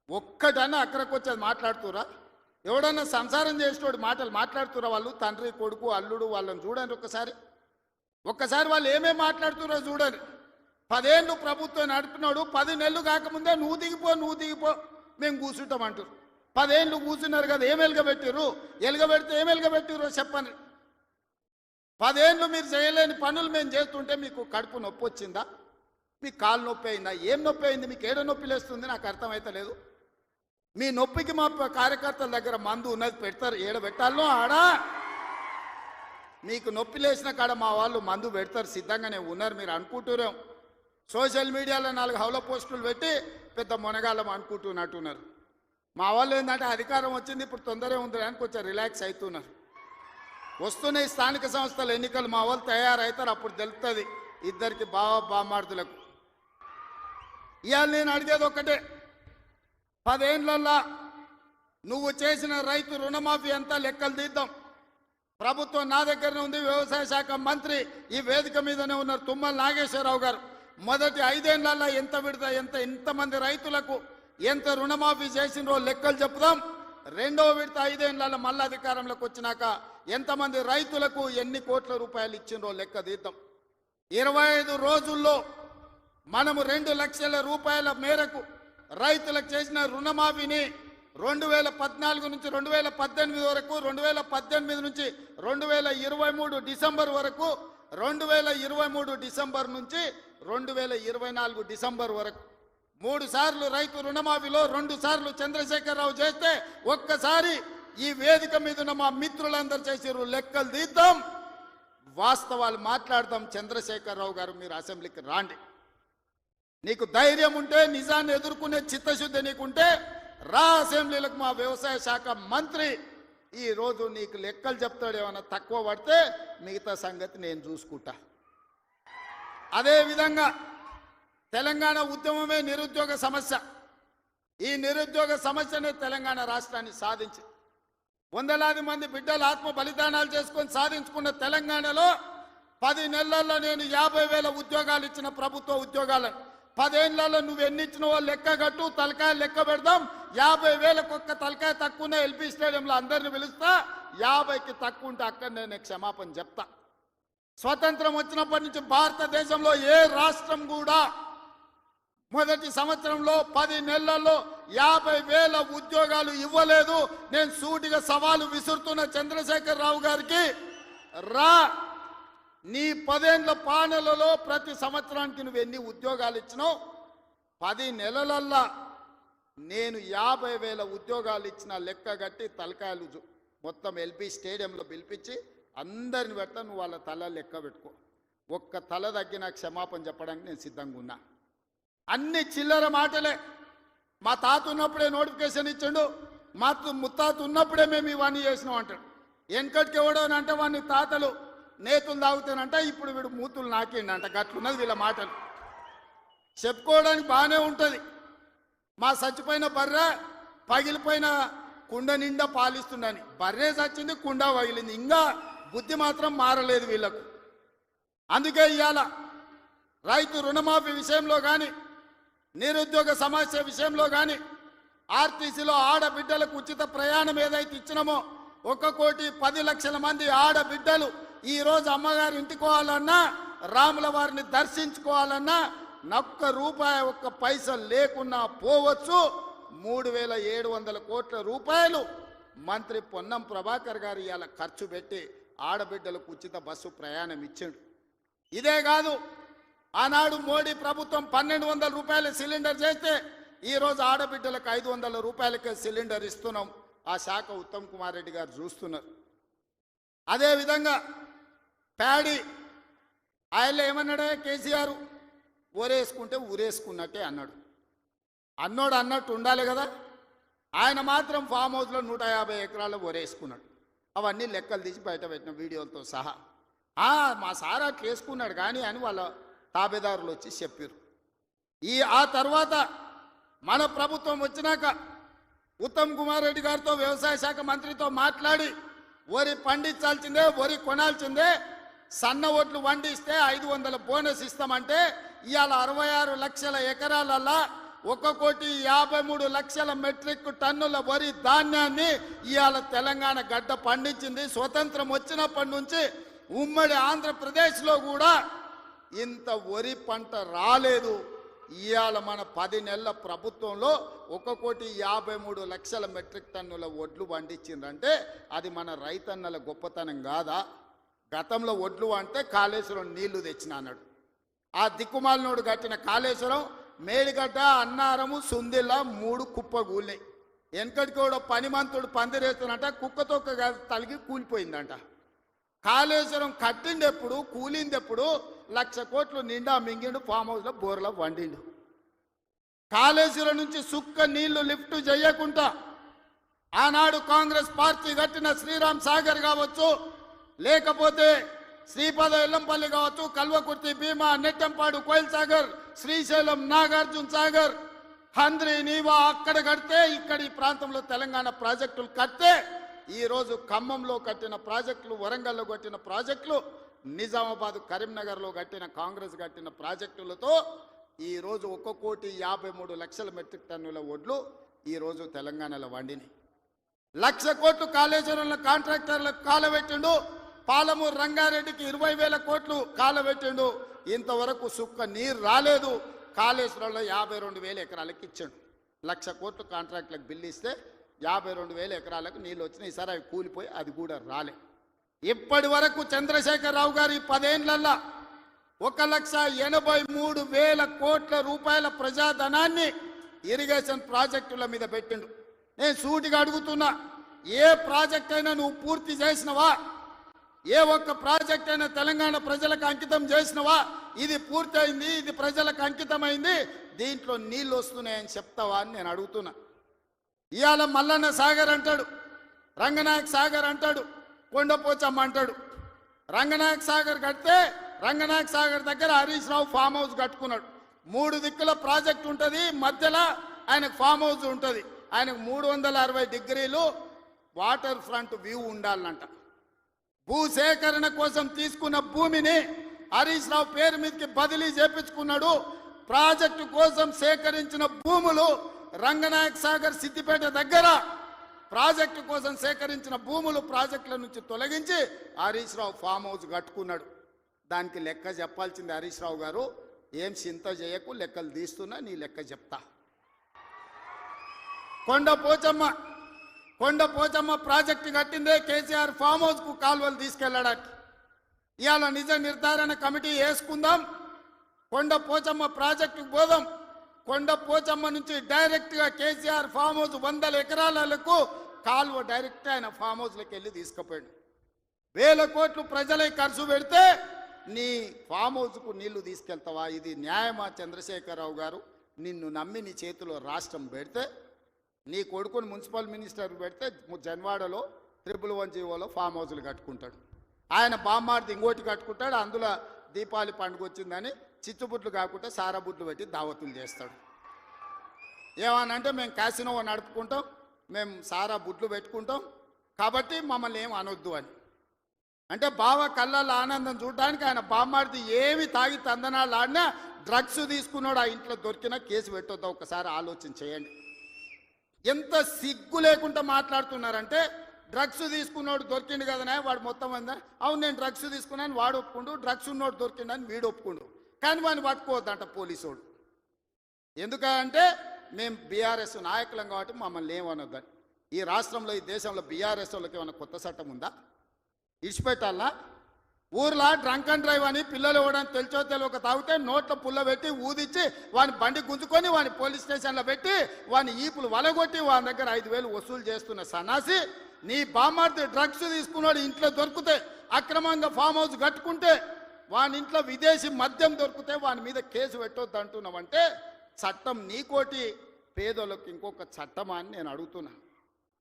ఒక్కటన్నా అక్కడికి వచ్చేది మాట్లాడుతురా? ఎవడన్నా సంసారం చేసేటోడు మాటలు మాట్లాడుతురా? వాళ్ళు తండ్రి కొడుకు అల్లుడు వాళ్ళని చూడండి ఒక్కసారి వాళ్ళు ఏమేమి మాట్లాడుతురో చూడండి. 10 ఏళ్ళు ప్రభుత్వం నడిపినాడు, 10 నెలలు కాకముందే నువ్వు దిగిపో మేము కూర్చుంటామంటారు. 10 ఏళ్ళు కూర్చున్నారు కదా, ఏం ఎలుగబెట్టారు? ఎలుగబెడితే ఏం ఎలుగబెట్టారో చెప్పండి. 10 ఏళ్ళు మీరు చేయలేని పనులు మేము చేస్తుంటే మీకు కడుపు నొప్పి వచ్చిందా? మీకు కాలు నొప్పి అయిందా? ఏం నొప్పి అయింది? మీకు ఏడో నొప్పి లేస్తుంది? నాకు అర్థమైతలేదు. మీ నొప్పికి మా కార్యకర్తల దగ్గర మందు ఉన్నది, పెడతారు. ఏడ పెట్టాలనో ఆడా మీకు నొప్పి లేచిన కాడ మా వాళ్ళు మందు పెడతారు, సిద్ధంగానే ఉన్నారు. మీరు అనుకుంటున్నాం సోషల్ మీడియాలో 4 హౌల పోస్టులు పెట్టి పెద్ద మొనగాళ్ళం అనుకుంటున్నట్టున్నారు. మా వాళ్ళు ఏంటంటే అధికారం వచ్చింది ఇప్పుడు తొందరగా ఉంది అని కొంచెం రిలాక్స్ అవుతున్నారు. వస్తున్నాయి స్థానిక సంస్థల ఎన్నికలు, మా వాళ్ళు తయారవుతారు, అప్పుడు తెలుస్తుంది ఇద్దరికి బామార్దులకు. ఇవాళ నేను అడిగేది ఒక్కటే, 10 ఏళ్ళల్లో నువ్వు చేసిన రైతు రుణమాఫీ అంతా లెక్కలు తీద్దాం. ప్రభుత్వం నా దగ్గరనే ఉంది, వ్యవసాయ శాఖ మంత్రి ఈ వేదిక మీదనే ఉన్నారు తుమ్మల నాగేశ్వరరావు గారు. మొదటి 5 ఏళ్ళల్లో ఎంతమంది రైతులకు ఎంత రుణమాఫీ చేసినో లెక్కలు చెప్దాం. 2వ విడత 5 ఏళ్ళల్లో మళ్ళీ అధికారంలోకి వచ్చినాక ఎంతమంది రైతులకు ఎన్ని కోట్ల రూపాయలు ఇచ్చినో లెక్క తీద్దాం. 25 రోజుల్లో మనము 2 లక్షల రూపాయల మేరకు రైతులకు చేసిన రుణమాఫీని 2014 నుంచి 2018 వరకు, 2018 నుంచి 2023 డిసెంబర్ వరకు, 2023 డిసెంబర్ నుంచి 2024 డిసెంబర్ వరకు 3 సార్లు రైతు రుణమాఫీలో 2 సార్లు చంద్రశేఖరరావు చేస్తే ఒక్కసారి ఈ వేదిక మీద ఉన్న మా మిత్రులందరూ చేసారు. లెక్కలు తీద్దాం, వాస్తవాలు మాట్లాడదాం. చంద్రశేఖరరావు గారు మీరు అసెంబ్లీకి రాండి. నీకు ధైర్యం ఉంటే, నిజాన్ని ఎదుర్కొనే చిత్తశుద్ధి నీకుంటే రా అసెంబ్లీలకు. మా వ్యవసాయ శాఖ మంత్రి ఈరోజు నీకు లెక్కలు చెప్తాడు, ఏమన్నా తక్కువ పడితే మిగతా సంగతి నేను చూసుకుంటా. అదేవిధంగా తెలంగాణ ఉద్యమమే నిరుద్యోగ సమస్య. ఈ నిరుద్యోగ సమస్యనే తెలంగాణ రాష్ట్రాన్ని సాధించి వందలాది మంది బిడ్డలు ఆత్మ బలిదానాలు చేసుకొని సాధించుకున్న తెలంగాణలో 10 నెలల్లో నేను 50,000 ఉద్యోగాలు ఇచ్చిన ప్రభుత్వ ఉద్యోగాలను 10 ఏళ్లలో నువ్వు ఎన్ని ఇచ్చినవో లెక్క కట్టు, తలకాయ లెక్క పెడదాం. 50,000కు ఒక్క తలకాయ తక్కువనే ఎల్పీ స్టేడియంలో అందరిని పిలుస్తా. 50కి తక్కువ ఉంటే అక్కడ నేను క్షమాపణ చెప్తా. స్వతంత్రం వచ్చినప్పటి నుంచి భారతదేశంలో ఏ రాష్ట్రం కూడా మొదటి సంవత్సరంలో 10 నెలల్లో 50,000 ఉద్యోగాలు ఇవ్వలేదు. నేను సూటిగా సవాలు విసురుతున్న చంద్రశేఖర్ రావు గారికి, రా నీ 10 ఏళ్ల పాలనలో ప్రతి సంవత్సరానికి నువ్వు ఎన్ని ఉద్యోగాలు ఇచ్చినావు, 10 నెలలల్లా నేను 50,000 ఉద్యోగాలు ఇచ్చిన లెక్క కట్టి తలకాయలు మొత్తం ఎల్పీ స్టేడియంలో పిలిపించి అందరిని పెడతా. నువ్వు వాళ్ళ తల లెక్క పెట్టుకో. ఒక్క తల తగ్గిన క్షమాపణ చెప్పడానికి నేను సిద్ధంగా ఉన్నా. అన్ని చిల్లర మాటలే. మా తాత ఉన్నప్పుడే నోటిఫికేషన్ ఇచ్చిండు, మా ముత్తాత ఉన్నప్పుడే మేము ఇవన్నీ చేసినాం అంటాడు. వెనకటికి ఎవడోనంటే వాడిని తాతలు నేతులు తాగుతానంట, ఇప్పుడు వీడు మూతులు నాకిండంట. గట్లున్నది వీళ్ళ మాటలు. చెప్పుకోవడానికి బాగానే ఉంటుంది. మా చచ్చిపోయిన బర్రె పగిలిపోయిన కుండ నిండా పాలిస్తుండని. బర్రె చచ్చింది, కుండ పగిలింది. ఇంకా బుద్ధి మాత్రం మారలేదు వీళ్ళకు. అందుకే ఇవాళ రైతు రుణమాఫీ విషయంలో కానీ, నిరుద్యోగ సమస్య విషయంలో కానీ, ఆర్టీసీలో ఆడబిడ్డలకు ఉచిత ప్రయాణం ఏదైతే ఇచ్చినామో 1,10,00,000 మంది ఆడబిడ్డలు ఈరోజు అమ్మగారి ఇంటికి పోవాలన్నా, రాముల వారిని దర్శించుకోవాలన్నా ఒక్క రూపాయి ఒక్క పైసలు లేకున్నా పోవచ్చు. 3,700 కోట్ల రూపాయలు మంత్రి పొన్నం ప్రభాకర్ గారు ఇవాళ ఖర్చు పెట్టి ఆడబిడ్డలకు ఉచిత బస్సు ప్రయాణం ఇచ్చాడు. ఇదే కాదు, ఆనాడు మోడీ ప్రభుత్వం 1,200 రూపాయల సిలిండర్ చేస్తే ఈరోజు ఆడబిడ్డలకు 500 రూపాయలకే సిలిండర్ ఇస్తున్నాం. ఆ శాఖ ఉత్తమ్ కుమార్ రెడ్డి గారు చూస్తున్నారు. అదేవిధంగా ప్యాడీ ఆయన ఏమన్నాడే కేసీఆర్, ఊరేసుకుంటే ఊరేసుకున్నట్టే అన్నాడు. అన్నట్టు ఉండాలి కదా. ఆయన మాత్రం ఫామ్ హౌస్లో 150 ఎకరాలు ఊరేసుకున్నాడు. అవన్నీ లెక్కలు తీసి బయట పెట్టిన వీడియోలతో సహా. మా సార్ అట్లా వేసుకున్నాడు కానీ అని వాళ్ళ తాబేదారులు వచ్చి చెప్పారు. ఆ తర్వాత మన ప్రభుత్వం వచ్చినాక ఉత్తమ్ కుమార్ రెడ్డి గారితో వ్యవసాయ శాఖ మంత్రితో మాట్లాడి వరి పండించాల్సిందే, వరి కొనాల్సిందే, సన్న ఓట్లు వండిస్తే 500 బోనస్ ఇస్తామంటే ఇవాళ 66 లక్షల ఎకరాలల్లా 1,53,00,000 మెట్రిక్ టన్నుల వరి ధాన్యాన్ని ఇవాళ తెలంగాణ గడ్డ పండించింది. స్వతంత్రం వచ్చినప్పటి నుంచి ఉమ్మడి ఆంధ్రప్రదేశ్లో కూడా ఇంత వరి పంట రాలేదు. ఇవాళ మన 10 నెలల ప్రభుత్వంలో 1,53,00,000 మెట్రిక్ టన్నుల వడ్లు పండించిందంటే అది మన రైతన్నల గొప్పతనం కాదా? గతంలో వడ్లు అంటే కాళేశ్వరం నీళ్లు తెచ్చిన అన్నాడు. ఆ దిక్కుమాలినోడు కట్టిన కాళేశ్వరం మేడిగడ్డ, అన్నారము, సుందిల్ల 3 కుప్పగూలినాయి. వెనకటికి కూడా పనిమంతుడు పందిరేస్తున్నట కుక్కతో తలిగి కూలిపోయిందంట. కాళేశ్వరం కట్టిండెప్పుడు, కూలిందెప్పుడు 1,00,000 కోట్లు నిండా మింగిండు, ఫామ్ హౌస్లో బోర్లో వండిండు. కాళేశ్వరం నుంచి సుక్క నీళ్లు లిఫ్ట్ చేయకుండా ఆనాడు కాంగ్రెస్ పార్టీ కట్టిన శ్రీరామ్ సాగర్ కావచ్చు, లేకపోతే శ్రీపాద ఎల్లంపల్లి కావచ్చు, కల్వకుర్తి, భీమా, నెట్టంపాడు, కోయిల్ సాగర్, శ్రీశైలం, నాగార్జున సాగర్, హంద్రి, నీవా అక్కడ కడితే ఇక్కడ ఈ ప్రాంతంలో తెలంగాణ ప్రాజెక్టులు కడితే ఈరోజు ఖమ్మంలో కట్టిన ప్రాజెక్టులు, వరంగల్లో కట్టిన ప్రాజెక్టులు, నిజామాబాద్, కరీంనగర్లో కట్టిన కాంగ్రెస్ కట్టిన ప్రాజెక్టులతో ఈరోజు 1,53,00,000 మెట్రిక్ టన్నుల వడ్లు ఈరోజు తెలంగాణలో వండినాయి. 1,00,000 కోట్లు కాళేశ్వరంలో కాంట్రాక్టర్లకు కాలబెట్టిండు. పాలమూరు రంగారెడ్డికి 20,000 కోట్లు కాలబెట్టిండు. ఇంతవరకు సుక్క నీరు రాలేదు. కాళేశ్వరంలో 52,000 ఎకరాలకు ఇచ్చాడు. 1,00,000 కోట్లు కాంట్రాక్టులకు బిల్లు ఇస్తే 52,000 ఎకరాలకు నీళ్ళు వచ్చినాయి. ఈసారి అవి కూలిపోయి అది కూడా రాలే. ఇప్పటి వరకు చంద్రశేఖర్ రావు గారి 10 ఏళ్లల్లో 1,83,000 కోట్ల రూపాయల ప్రజాధనాన్ని ఇరిగేషన్ ప్రాజెక్టుల మీద పెట్టిండు. నేను సూటిగా అడుగుతున్నా, ఏ ప్రాజెక్ట్ అయినా నువ్వు పూర్తి చేసినవా? ఏ ఒక్క ప్రాజెక్ట్ అయినా తెలంగాణ ప్రజలకు అంకితం చేసినవా? ఇది పూర్తయింది, ఇది ప్రజలకు అంకితమైంది, దీంట్లో నీళ్ళు వస్తున్నాయని చెప్తావా అని నేను అడుగుతున్నా. ఇవాళ మల్లన్న సాగర్ అంటాడు. రంగనాయక సాగర్ అంటాడు, కొండపోచమ్మ అంటాడు. రంగనాయక సాగర్ కడితే రంగనాయక సాగర్ దగ్గర హరీష్ రావు ఫామ్ హౌస్ కట్టుకున్నాడు. 3 దిక్కుల ప్రాజెక్ట్ ఉంటుంది, మధ్యలో ఆయనకు ఫామ్ హౌస్ ఉంటుంది. ఆయనకు 360 డిగ్రీలు వాటర్ ఫ్రంట్ వ్యూ ఉండాలంట. భూసేకరణ కోసం తీసుకున్న భూమిని హరీష్ రావు పేరు మీదకి బదిలీ చేపించుకున్నాడు. ప్రాజెక్టు కోసం సేకరించిన భూములు రంగనాయక సాగర్ సిద్దిపేట దగ్గర ప్రాజెక్టు కోసం సేకరించిన భూములు ప్రాజెక్టుల నుంచి తొలగించి హరీష్ రావు ఫామ్ హౌస్ కట్టుకున్నాడు. దానికి లెక్క చెప్పాల్సింది హరీష్ రావు గారు. ఏం చింత చేయకు, లెక్కలు తీస్తున్నా, నీ లెక్క చెప్తా. కొండపోచమ్మ ప్రాజెక్టు కట్టిందే కేసీఆర్ ఫామ్ హౌస్కు కాలువలు తీసుకెళ్లడానికి. ఇవాళ నిజ నిర్ధారణ కమిటీ వేసుకుందాం, కొండపోచమ్మ ప్రాజెక్టుకు పోదాం. కొండపోచమ్మ నుంచి డైరెక్ట్గా కేసీఆర్ ఫామ్ హౌస్ 100 ఎకరాలకు కాలువ డైరెక్ట్ ఆయన ఫామ్ హౌస్లోకి వెళ్ళి తీసుకుపోయాడు. 1000 కోట్లు ప్రజలే ఖర్చు పెడితే నీ ఫామ్ హౌస్కు నీళ్లు తీసుకెళ్తావా? ఇది న్యాయమా? చంద్రశేఖరరావు గారు, నిన్ను నమ్మి నీ చేతిలో రాష్ట్రం పెడితే, నీ కొడుకుని మున్సిపల్ మినిస్టర్ పెడితే జన్వాడలో 111 జీవోలో ఫామ్ హౌస్లు కట్టుకుంటాడు. ఆయన బామ్మార్ది ఇంకోటి కట్టుకుంటాడు. అందులో దీపావళి పండుగ వచ్చిందని చిచ్చుబుట్లు కాకుండా సారాబుట్లు పెట్టి దావతులు చేస్తాడు. ఏమనంటే మేము క్యాసినో నడుపుకుంటాం, మేము సారా బుట్లు పెట్టుకుంటాం, కాబట్టి మమ్మల్ని ఏం అనొద్దు అని. అంటే బావ కళ్ళల్లో ఆనందం చూడడానికి ఆయన బామ్మార్ది ఏమి తాగి తందనాలు ఆడినా డ్రగ్స్ తీసుకున్నాడు, ఆ ఇంట్లో దొరికినా కేసు పెట్టొద్దా? ఒకసారి ఆలోచన చేయండి. ఎంత సిగ్గు లేకుండా మాట్లాడుతున్నారంటే, డ్రగ్స్ తీసుకున్నాడు దొరికిండు కదనే వాడు మొత్తం అందా, అవును నేను డ్రగ్స్ తీసుకున్నాను వాడు ఒప్పుకుండు, డ్రగ్స్ ఉన్నోడు దొరికిండని వీడు ఒప్పుకుండు, కానీ వాడిని పట్టుకోవద్దంట పోలీసోడు. ఎందుకంటే మేము బీఆర్ఎస్ నాయకులం కాబట్టి మమ్మల్ని ఏమనొద్దని. ఈ రాష్ట్రంలో, ఈ దేశంలో బీఆర్ఎస్ వాళ్ళకి ఏమైనా కొత్త చట్టం ఉందా? ఇడిచిపెట్టాలా? ఊర్లో డ్రంక్ అండ్ డ్రైవ్ అని పిల్లలు ఇవ్వడానికి తెలిచో తెలియక తాగితే నోట్లో పుల్ల పెట్టి ఊదిచ్చి వాని బండి గుంజుకొని వాని పోలీస్ స్టేషన్లో పెట్టి వాని ఈపులు వలగొట్టి వాని దగ్గర 5,000 వసూలు చేస్తున్న సన్నాసి, నీ బామ్మార్ది డ్రగ్స్ తీసుకున్నాడు ఇంట్లో దొరికితే, అక్రమంగా ఫామ్ హౌస్ కట్టుకుంటే, వాని ఇంట్లో విదేశీ మద్యం దొరికితే వాని మీద కేసు పెట్టొద్దు అంటున్నావంటే చట్టం నీకోటి, పేదోళ్ళకి ఇంకొక చట్టమా అని నేను అడుగుతున్నా.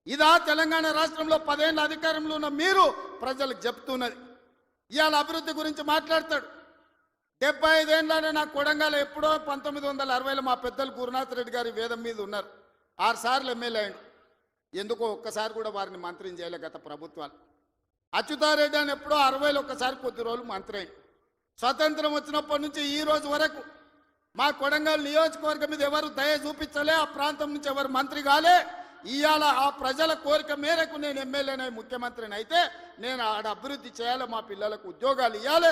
ఇదా తెలంగాణ రాష్ట్రంలో 10 ఏళ్ళ అధికారంలో ఉన్న మీరు ప్రజలకు చెప్తున్నది? ఇవాళ అభివృద్ధి గురించి మాట్లాడతాడు. 75 ఏళ్ళనే నా కొడంగల్ ఎప్పుడో 1960లో మా పెద్దలు గురునాథ్ రెడ్డి గారి వేదం మీద ఉన్నారు. 6 సార్లు ఎమ్మెల్యే అయ్యాడు. ఎందుకో ఒక్కసారి కూడా వారిని మంత్రిని చేయలే గత ప్రభుత్వాలు. అచ్యుతారెడ్డి అని ఎప్పుడో 60లో ఒక్కసారి కొద్ది రోజులు మంత్రి అయ్యాడు. స్వతంత్రం వచ్చినప్పటి నుంచి ఈ రోజు వరకు మా కొడంగల్ నియోజకవర్గం మీద ఎవరు దయ చూపించలే, ఆ ప్రాంతం నుంచి ఎవరు మంత్రి కాలే. ఇవాళ ఆ ప్రజల కోరిక మేరకు నేను ఎమ్మెల్యేనై ముఖ్యమంత్రిని అయితే నేను ఆడ అభివృద్ధి చేయాలి, మా పిల్లలకు ఉద్యోగాలు ఇవ్వాలి,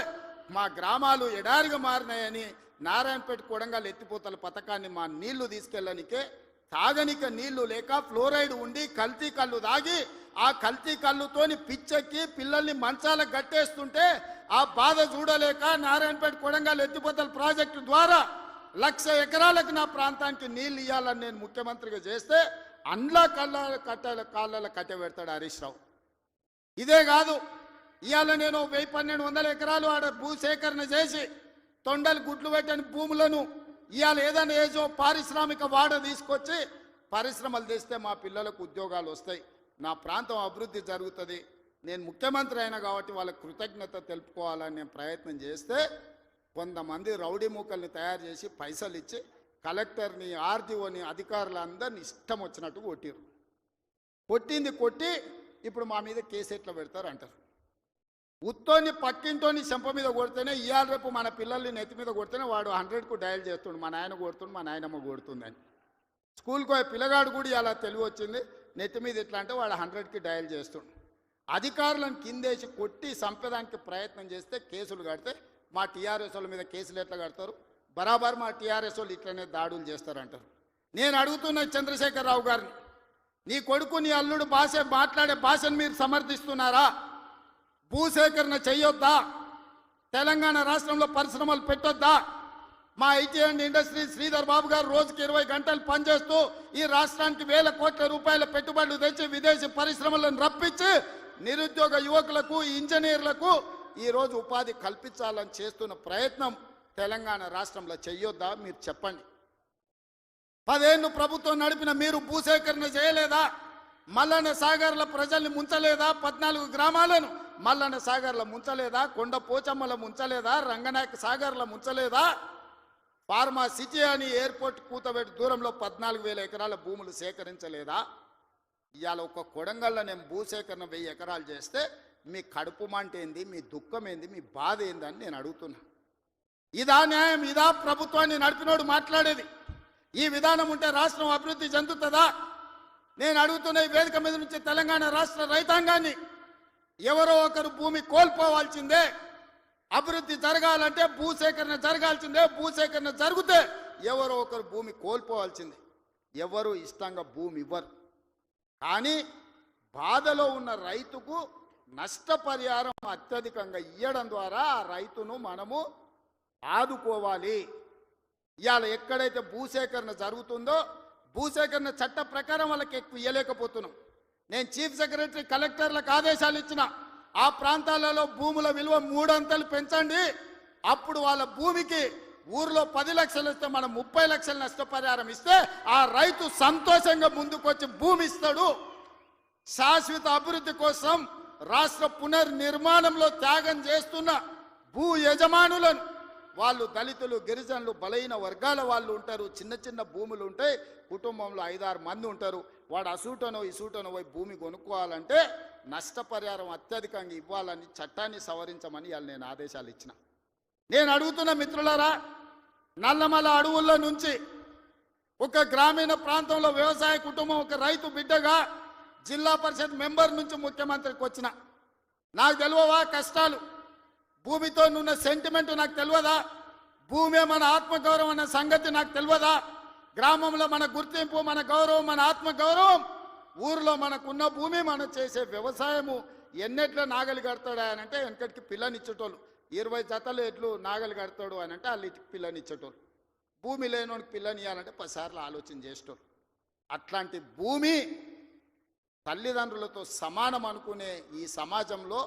మా గ్రామాలు ఎడారిగా మారినాయని నారాయణపేట కొడంగల్ ఎత్తిపోతల పథకాన్ని మా నీళ్లు తీసుకెళ్ళనికే తాగనిక నీళ్లు లేక ఫ్లోరైడ్ ఉండి కల్తీ కళ్ళు తాగి ఆ కల్తీ కళ్ళుతోని పిచ్చెక్కి పిల్లల్ని మంచాలకు గట్టేస్తుంటే ఆ బాధ చూడలేక నారాయణపేట కొడంగల్ ఎత్తిపోతల ప్రాజెక్టు ద్వారా 1,00,000 ఎకరాలకు నా ప్రాంతానికి నీళ్లు ఇవ్వాలని నేను ముఖ్యమంత్రిగా చేస్తే అండ్ల కాళ్ళ కట్టె పెడతాడు హరీష్ రావు. ఇదే కాదు, ఇవాళ నేను 1,1200 ఎకరాలు ఆడ భూసేకరణ చేసి తొండలు గుడ్లు పెట్టని భూములను ఇవాళ ఏదైనా ఏజో పారిశ్రామిక వాడ తీసుకొచ్చి పరిశ్రమలు తెస్తే మా పిల్లలకు ఉద్యోగాలు వస్తాయి, నా ప్రాంతం అభివృద్ధి జరుగుతుంది. నేను ముఖ్యమంత్రి అయినా కాబట్టి వాళ్ళకి కృతజ్ఞత తెలుపుకోవాలని నేను ప్రయత్నం చేస్తే కొంతమంది రౌడీ మూకల్ని తయారు చేసి పైసలు ఇచ్చి కలెక్టర్ని, ఆర్డీఓని, అధికారులందరినీ ఇష్టం వచ్చినట్టు కొట్టిరు. కొట్టి ఇప్పుడు మా మీద కేసు ఎట్లా పెడతారు అంటారు. ఉత్తోని పక్కింటోని చెంప మీద కొడితేనే ఇవాళ రేపు మన పిల్లల్ని నెత్తి మీద కొడితేనే వాడు 100కు డయల్ చేస్తుండు, మా నాయన కొడుతుండు, మా నాయనమ్మ కొడుతుందని. స్కూల్కి పోయే పిల్లగాడు కూడా అలా తెలివి వచ్చింది, నెత్తి మీద ఎట్లా అంటే వాడు 100కి డయల్ చేస్తుండు. అధికారులను కిందేసి కొట్టి చంపేదానికి ప్రయత్నం చేస్తే కేసులు కడితే మా టీఆర్ఎస్ వాళ్ళ మీద కేసులు ఎట్లా కడతారు? బరాబర్ మా టీఆర్ఎస్ వాళ్ళు ఇట్లనే దాడులు చేస్తారంటారు. నేను అడుగుతున్న చంద్రశేఖరరావు గారిని, నీ కొడుకు నీ అల్లుడు మాట్లాడే భాషను మీరు సమర్థిస్తున్నారా? భూసేకరణ చెయ్యొద్దా? తెలంగాణ రాష్ట్రంలో పరిశ్రమలు పెట్టొద్దా? మా IT and industry Sridhar Babu గారు రోజుకి 20 గంటలు పనిచేస్తూ ఈ రాష్ట్రానికి 1,000 కోట్ల రూపాయల పెట్టుబడులు తెచ్చి విదేశీ పరిశ్రమలను రప్పించి నిరుద్యోగ యువకులకు, ఇంజనీర్లకు ఈరోజు ఉపాధి కల్పించాలని చేస్తున్న ప్రయత్నం తెలంగాణ రాష్ట్రంలో చెయ్యొద్దా? మీరు చెప్పండి. 10 ఏళ్ళు ప్రభుత్వం నడిపిన మీరు భూసేకరణ చేయలేదా? మల్లన్న సాగర్ల ప్రజల్ని ముంచలేదా? 14 గ్రామాలను మల్లన్న సాగర్ల ముంచలేదా? కొండ పోచమ్మల ముంచలేదా? రంగనాయక సాగర్ల ముంచలేదా? ఫార్మా సిటీ అని ఎయిర్పోర్ట్ కూతబెట్టి దూరంలో 14,000 ఎకరాల భూములు సేకరించలేదా? ఇవాళ ఒక కొడంగల్లో నేను భూసేకరణ 1000 ఎకరాలు చేస్తే మీ కడుపు మంట ఏంది, మీ దుఃఖం ఏంది, మీ బాధ ఏందని నేను అడుగుతున్నా. ఇదా న్యాయం? ఇదా ప్రభుత్వాన్ని నడిపినోడు మాట్లాడేది? ఈ విధానం ఉంటే రాష్ట్రం అభివృద్ధి చెందుతుందా? నేను అడుగుతున్న ఈ వేదిక మీద నుంచి తెలంగాణ రాష్ట్ర రైతాంగాన్ని, ఎవరో ఒకరు భూమి కోల్పోవాల్సిందే. అభివృద్ధి జరగాలంటే భూసేకరణ జరగాల్సిందే. భూసేకరణ జరిగితే ఎవరో ఒకరు భూమి కోల్పోవాల్సిందే. ఎవరు ఇష్టంగా భూమి ఇవ్వరు. కానీ బాధలో ఉన్న రైతుకు నష్టపరిహారం అత్యధికంగా ఇవ్వడం ద్వారా ఆ రైతును మనము ఆదుకోవాలి. ఇవాళ ఎక్కడైతే భూసేకరణ జరుగుతుందో భూసేకరణ చట్ట ప్రకారం వాళ్ళకి ఎక్కువ ఇవ్వలేకపోతున్నాం. నేను చీఫ్ సెక్రటరీ కలెక్టర్లకు ఆదేశాలు ఇచ్చిన, ఆ ప్రాంతాలలో భూముల విలువ 3 అంతలు పెంచండి. అప్పుడు వాళ్ళ భూమికి ఊర్లో 10 లక్షలు ఇస్తే మనం 30 లక్షల నష్టపరిహారం ఇస్తే ఆ రైతు సంతోషంగా ముందుకొచ్చి భూమి ఇస్తాడు. శాశ్వత అభివృద్ధి కోసం రాష్ట్ర పునర్నిర్మాణంలో త్యాగం చేస్తున్న భూ యజమానులను, వాళ్ళు దళితులు, గిరిజనులు, బలహీన వర్గాల వాళ్ళు ఉంటారు. చిన్న చిన్న భూములు ఉంటాయి, కుటుంబంలో 5-6 మంది ఉంటారు. వాడు అసూటనో ఇసూటనో పోయి భూమి కొనుక్కోవాలంటే నష్టపరిహారం అత్యధికంగా ఇవ్వాలని చట్టాన్ని సవరించమని వాళ్ళు నేను ఆదేశాలు ఇచ్చిన. నేను అడుగుతున్న మిత్రులారా, నల్లమల అడవుల్లో నుంచి ఒక గ్రామీణ ప్రాంతంలో వ్యవసాయ కుటుంబం, ఒక రైతు బిడ్డగా జిల్లా పరిషత్ మెంబర్ నుంచి ముఖ్యమంత్రికి వచ్చిన, నాకు తెలియవా కష్టాలు? భూమితో ఉన్న సెంటిమెంట్ నాకు తెలియదా? భూమే మన ఆత్మగౌరవం అన్న సంగతి నాకు తెలియదా? గ్రామంలో మన గుర్తింపు, మన గౌరవం, మన ఆత్మగౌరవం, ఊరిలో మనకున్న భూమి, మనం చేసే వ్యవసాయము. ఎన్నెట్ల నాగలి కడతాడా అని అంటే వెనకటికి పిల్లనిచ్చేటోళ్ళు, 20 జతలు ఎట్లు నాగలి కడతాడు అని అంటే వాళ్ళు పిల్లనిచ్చేటోళ్ళు. భూమి లేనోడికి పిల్లని ఇవ్వాలంటే 10 సార్లు ఆలోచన చేసేటోళ్ళు. అట్లాంటి భూమి తల్లిదండ్రులతో సమానం అనుకునే ఈ సమాజంలో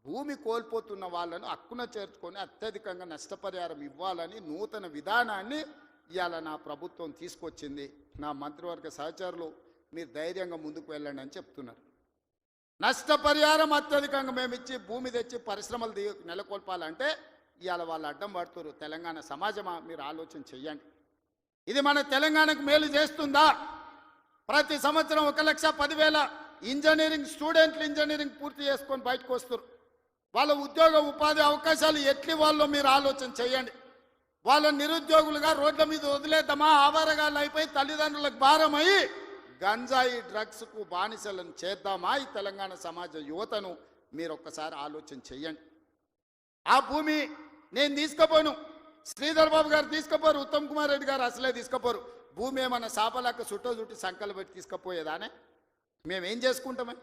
భూమి కోల్పోతున్న వాళ్ళను హక్కున చేర్చుకొని అత్యధికంగా నష్టపరిహారం ఇవ్వాలని నూతన విధానాన్ని ఇవాళ నా ప్రభుత్వం తీసుకొచ్చింది. నా మంత్రివర్గ సహచరులు మీరు ధైర్యంగా ముందుకు వెళ్ళండి అని చెప్తున్నారు. నష్టపరిహారం అత్యధికంగా మేము ఇచ్చి భూమి తెచ్చి పరిశ్రమలు నెలకొల్పాలంటే ఇవాళ వాళ్ళు అడ్డం పడుతున్నారు. తెలంగాణ సమాజమా, మీరు ఆలోచన చెయ్యండి. ఇది మన తెలంగాణకు మేలు చేస్తుందా? ప్రతి సంవత్సరం 1,10,000 ఇంజనీరింగ్ స్టూడెంట్లు ఇంజనీరింగ్ పూర్తి చేసుకొని బయటకు వస్తారు. వాళ్ళ ఉద్యోగ ఉపాధి అవకాశాలు ఎట్లి వాళ్ళో మీరు ఆలోచన చేయండి. వాళ్ళ నిరుద్యోగులుగా రోడ్ల మీద వదిలేద్దామా? ఆవారగాళ్ళు అయిపోయి తల్లిదండ్రులకు భారమై గంజాయి డ్రగ్స్కు బానిసలను చేద్దామా? ఈ తెలంగాణ సమాజ యువతను మీరు ఒక్కసారి ఆలోచన చెయ్యండి. ఆ భూమి నేను తీసుకుపోను, శ్రీధర్ బాబు గారు తీసుకుపోరు, ఉత్తమ్ కుమార్ రెడ్డి గారు అసలే తీసుకుపోరు. భూమి ఏమన్నా సాపలాక్క చుట్టి సంకలు పెట్టి తీసుకుపోయేదానే? మేమేం చేసుకుంటామే?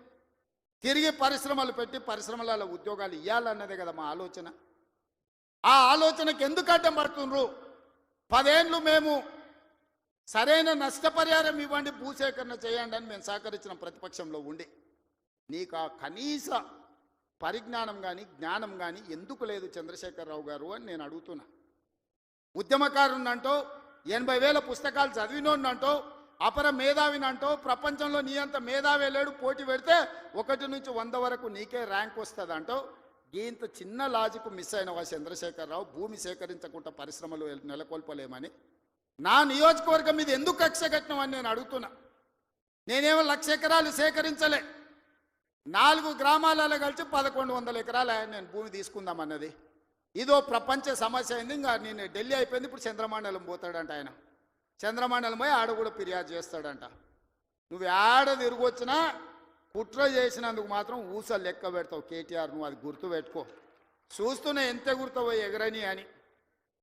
తిరిగి పరిశ్రమలు పెట్టి పరిశ్రమలలో ఉద్యోగాలు ఇవ్వాలన్నదే కదా మా ఆలోచన. ఆ ఆలోచనకు ఎందుకు అడ్డం పడుతుండ్రు? 10 ఏళ్ళు మేము సరైన నష్టపరిహారం ఇవ్వండి, భూసేకరణ చేయండి అని మేము సహకరించిన ప్రతిపక్షంలో ఉండి, నీకు ఆ కనీస పరిజ్ఞానం కానీ జ్ఞానం కానీ ఎందుకు లేదు చంద్రశేఖరరావు గారు అని నేను అడుగుతున్నా. ఉద్యమకారునంటో 80,000 పుస్తకాలు చదివినోడినంటో అపర మేధావినంటో ప్రపంచంలో నీ అంత మేధావి లేడు, పోటీ పెడితే 1 నుంచి 100 వరకు నీకే ర్యాంక్ వస్తుంది అంటో. ఇంత చిన్న లాజిక్ మిస్ అయినవా చంద్రశేఖరరావు? భూమి సేకరించకుండా పరిశ్రమలు నెలకొల్పలేమని నా నియోజకవర్గం మీద ఎందుకు కక్ష కట్టినవని నేను అడుగుతున్నా. నేనేమో 1,00,000 ఎకరాలు సేకరించలే, 4 గ్రామాలలో కలిసి 1,100 ఎకరాలు నేను భూమి తీసుకుందామన్నది. ఇదో ప్రపంచ సమస్య అయింది. ఇంకా నేను ఢిల్లీ అయిపోయింది, ఇప్పుడు చంద్రమండలం పోతాడంట ఆయన. చంద్రమండలం పోయి ఆడ కూడా ఫిర్యాదు చేస్తాడంట. నువ్వు ఆడ తిరిగొచ్చినా కుట్ర చేసినందుకు మాత్రం ఊసలు లెక్క పెడతావు కేటీఆర్, నువ్వు అది గుర్తు పెట్టుకో. చూస్తూనే ఎంత గుర్తావో ఎగరని అని.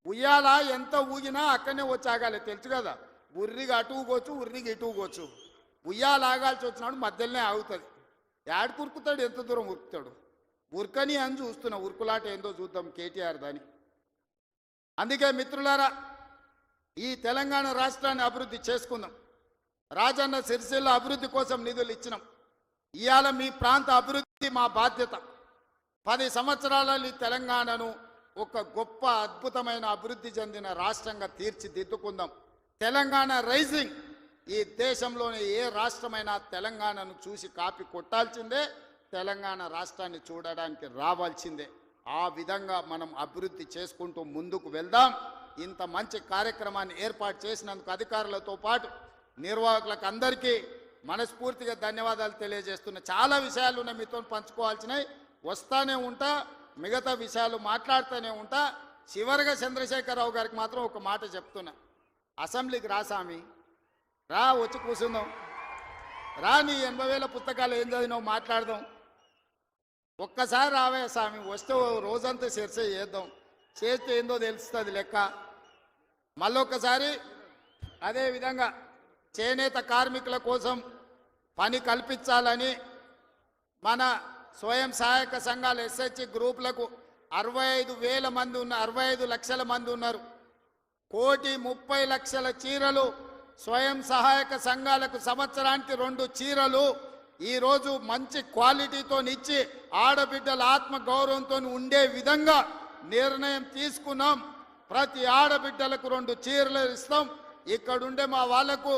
ఉయ్యాల ఎంత ఊగినా అక్కడనే వచ్చి ఆగాలి, తెలుసు కదా. ఉర్రిగా అటు ఊగొచ్చు, ఉర్రికి ఇటు ఊగొచ్చు. ఉయ్యాల ఆగాల్సి వచ్చినాడు మధ్యలోనే ఆగుతుంది. యాడ్ కురుకుతాడు, ఎంత దూరం ఉరుకుతాడు. ఉరకని అని చూస్తున్నా, ఉరుకులాట ఏందో చూద్దాం కేటీఆర్ దాని. అందుకే మిత్రులారా, ఈ తెలంగాణ రాష్ట్రాన్ని అభివృద్ధి చేసుకుందాం. రాజన్న సిరిసిల్ల అభివృద్ధి కోసం నిధులు ఇచ్చినాం. ఇవాళ మీ ప్రాంత అభివృద్ధి మా బాధ్యత. 10 సంవత్సరాలలో ఈ తెలంగాణను ఒక గొప్ప అద్భుతమైన అభివృద్ధి చెందిన రాష్ట్రంగా తీర్చిదిద్దుకుందాం. తెలంగాణ రైజింగ్ ఈ దేశంలోని ఏ రాష్ట్రమైనా తెలంగాణను చూసి కాపీ కొట్టాల్సిందే, తెలంగాణ రాష్ట్రాన్ని చూడడానికి రావాల్సిందే. ఆ విధంగా మనం అభివృద్ధి చేసుకుంటూ ముందుకు వెళ్దాం. ఇంత మంచి కార్యక్రమాన్ని ఏర్పాటు చేసినందుకు అధికారులతో పాటు నిర్వాహకులకు అందరికీ మనస్ఫూర్తిగా ధన్యవాదాలు తెలియజేస్తున్నా. చాలా విషయాలు ఉన్నాయి మీతో పంచుకోవాల్సినవి, వస్తానే ఉంటా, మిగతా విషయాలు మాట్లాడుతూనే ఉంటా. చివరిగా చంద్రశేఖరరావు గారికి మాత్రం ఒక మాట చెప్తున్నా, అసెంబ్లీకి రా స్వామి, రా, వచ్చి కూర్చుందాం, రా, నీ 80,000 పుస్తకాలు ఏం చదివినావు మాట్లాడదాం, ఒక్కసారి రావే స్వామి, వస్తే రోజంతా చర్చ చేద్దాం, చేస్తే ఏందో తెలుస్తుంది లెక్క. మళ్ళొక్కసారి అదేవిధంగా చేనేత కార్మికుల కోసం పని కల్పించాలని మన స్వయం సహాయక సంఘాల ఎస్హెచ్ గ్రూపులకు 65,000 మంది ఉన్న 65 లక్షల మంది ఉన్నారు. 1,30,00,000 చీరలు స్వయం సహాయక సంఘాలకు సంవత్సరానికి 2 చీరలు ఈరోజు మంచి క్వాలిటీతో ఇచ్చి ఆడబిడ్డల ఆత్మ గౌరవంతో ఉండే విధంగా నిర్ణయం తీసుకున్నాం. ప్రతి ఆడబిడ్డలకు 2 చీరలు ఇస్తాం. ఇక్కడుండే మా వాళ్లకు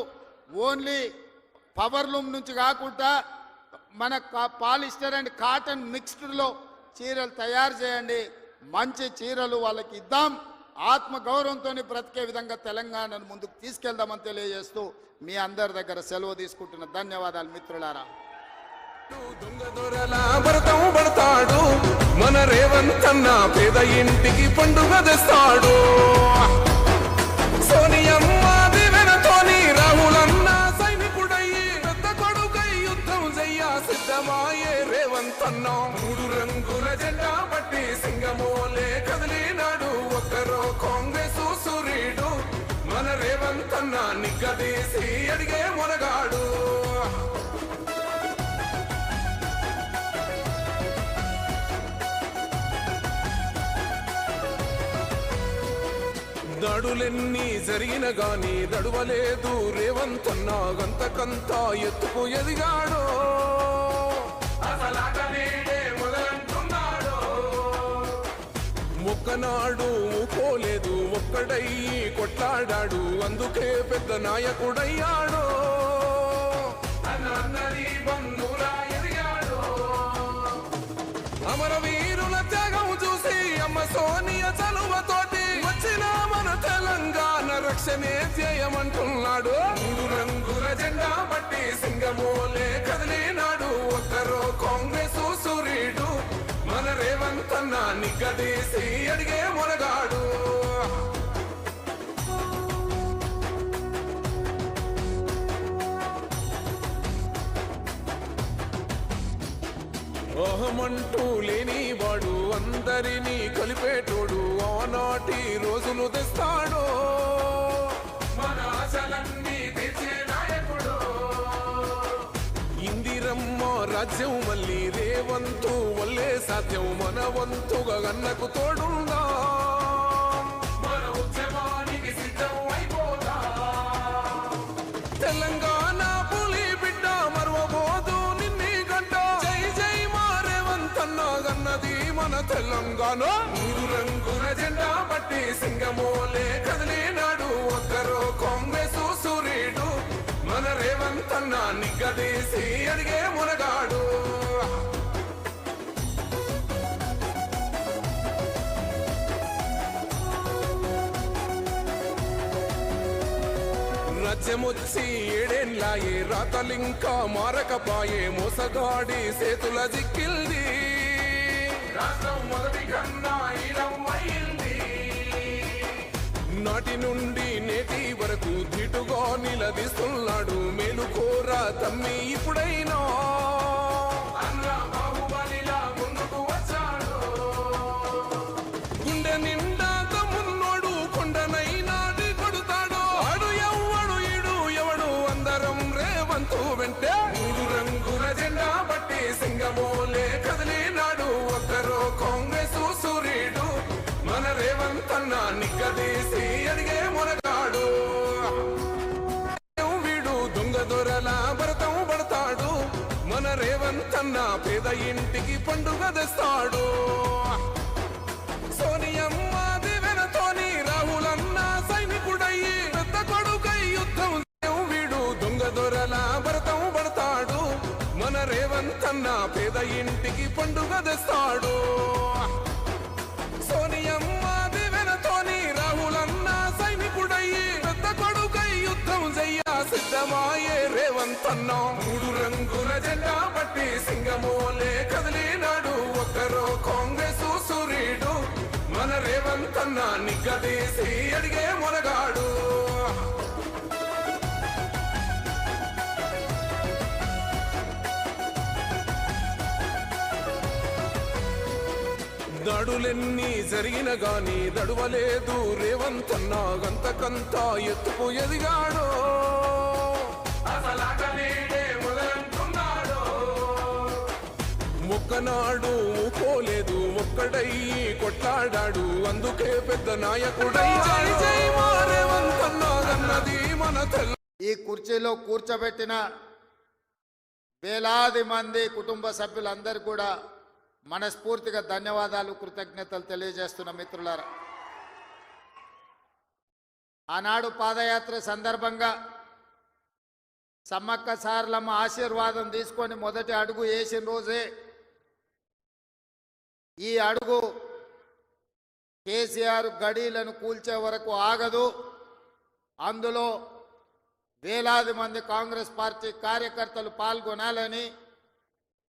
ఓన్లీ పవర్ లూమ్ నుంచి కాకుండా మన పాలిస్టర్ అండ్ కాటన్ మిక్స్డ్లో చీరలు తయారు చేయండి, మంచి చీరలు వాళ్ళకి ఇద్దాం, ఆత్మ గౌరవంతో బ్రతికే విధంగా తెలంగాణను ముందుకు తీసుకెళ్దామని తెలియజేస్తూ మీ అందరి దగ్గర సెలవు తీసుకుంటున్న ధన్యవాదాలు మిత్రులారా. పడతాడు మన రేవంత్ అన్న, పేద ఇంటికి పండుగ తెస్తాడు. సోనియమ్మ దివెనతోని రాహులన్న సైనికుడయ్యి పెద్ద కొడుకై యుద్ధం చెయ్య సిద్ధమాయే రేవంత్ అన్న. 3 రంగుల జెండా పట్టి సింగమోలే కదిలినాడు, ఒక్కరో కాంగ్రెస్ సూర్యుడు మన రేవంత్ అన్న, నిగ్గదీసి అడిగే మొనగాడు. దాడులెన్ని జరిగిన గాని దడువలేదు రేవంత్ అన్న, గంతకంత ఎత్తుకు ఎదిగాడు. ఒక్కనాడు పోలేదు, ఒక్కడయ్యి కొట్లాడాడు, అందుకే పెద్ద నాయకుడయ్యాడు. అమరవీరుల త్యాగం చూసి అమ్మ సోనియా చలువతోటి వచ్చిన మన తెలంగాణ రక్షణే ధ్యేయమంటున్నాడు. 3 రంగుల జెండా పట్టి సింగమోలే కదిలినాడు, ఒక్కరో కాంగ్రెస్ సూర్యుడు మన రేవంత్ అన్న, నిగ్గదీసి అడిగే మొనగాడు. అహమంటూ లేనివాడు, అందరినీ కలిపేటోడు, ఆనాటి రోజులు తెస్తాడు. మన ఆశలన్నీ తెచ్చే నాయకుడు. ఇందిరమ్మ రాజ్యం మళ్ళీ రేవంతు వల్లే సాధ్యం, మన వంతుగా గన్నకు తోడుందా, మన ఉద్యమానికి సిద్ధం అయిపోదా. తెలంగాణ పులి బిడ్డ మరువబోదు నిన్ని గంట, జై జై మా రేవంత్ అన్న గన్నది మన తెలంగాణ. 3 రంగుల జెండా పట్టి సింగమోలే కదిలినాడు, ఒక్కరో కాంగ్రెస్ సూర్యుడు మన రేవంత్ అన్న, నిగ్గదీసి అడిగే మునగాడు. రాజ్యమొచ్చి 7 ఏళ్లాయే, రాతలింకా మారకపాయే, మోసగాడి చేతుల జిక్కిల్ది, రాష్ట్రం మొదటి కన్నా ఇలవైంది. నాటి నుండి నేటి వరకు ధీటుగా నిలదీస్తున్నాడు, మేలుకోర తమ్మి ఇప్పుడైనా అన్న బాహుబలిలా ముందుకు వచ్చాడు. గుండె నిండా తమ్మున్నోడు కొండనైనా కొడుతాడు, ఆడు ఎవ్వడు ఈడు ఎవడు అందరం రేవంతు వెంటే. 3 రంగుల జెండా పట్టి సింగమోలే కదిలినాడు, ఒక్కరో కాంగ్రెస్ సూర్యుడు మన రేవంత్ అన్న, నిగ్గదీసి అడిగే మొనగాడు. వీడు దొంగ దొరల భరతం పడతాడు, మన రేవంత్ అన్న, పేద ఇంటికి పండుగ తెస్తాడు. సోనియమ్మ దివెనతోని రాహులన్న సైనికుడయ్యి పెద్ద కొడుకై యుద్ధం వీడు ఇంటికి పండుగ తెస్తాడు సోనియమ్మ దివెనతోని రాహులన్న సైనికుడయ్యి పెద్ద కొడుకై యుద్ధం చెయ్య సిద్ధమాయే రేవంత్ అన్న 3 రంగుల జెండా పట్టి సింగమోలే కదిలినాడు ఒక్కరో కాంగ్రెస్ సూర్యుడు మన రేవంత్ అన్న నిగ్గదీసి అడిగే మొనగాడు దాడులెన్ని జరిగిన గాని దడువలేదు రేవంత్ అన్న గంతకంతా ఎత్తుకు ఎదిగాడు అసలాట నేడే మొదలంటున్నాడు మొక్కనాడు పోలేదు ఒక్కడయ్యి కొట్లాడాడు అందుకే పెద్ద నాయకుడై జై జై మా రేవంత్ అన్న అన్నది మన తెల్ల ఈ కుర్చీలో కూర్చోబెట్టిన వేలాది మంది కుటుంబ సభ్యులందరూ కూడా మనస్ఫూర్తిగా ధన్యవాదాలు కృతజ్ఞతలు తెలియజేస్తున్న మిత్రులారా ఆనాడు పాదయాత్ర సందర్భంగా సమ్మక్క సారలమ్మ ఆశీర్వాదం తీసుకొని మొదటి అడుగు వేసిన రోజే ఈ అడుగు కేసీఆర్ గడీలను కూల్చే వరకు ఆగదు అందులో వేలాది మంది కాంగ్రెస్ పార్టీ కార్యకర్తలు పాల్గొనాలని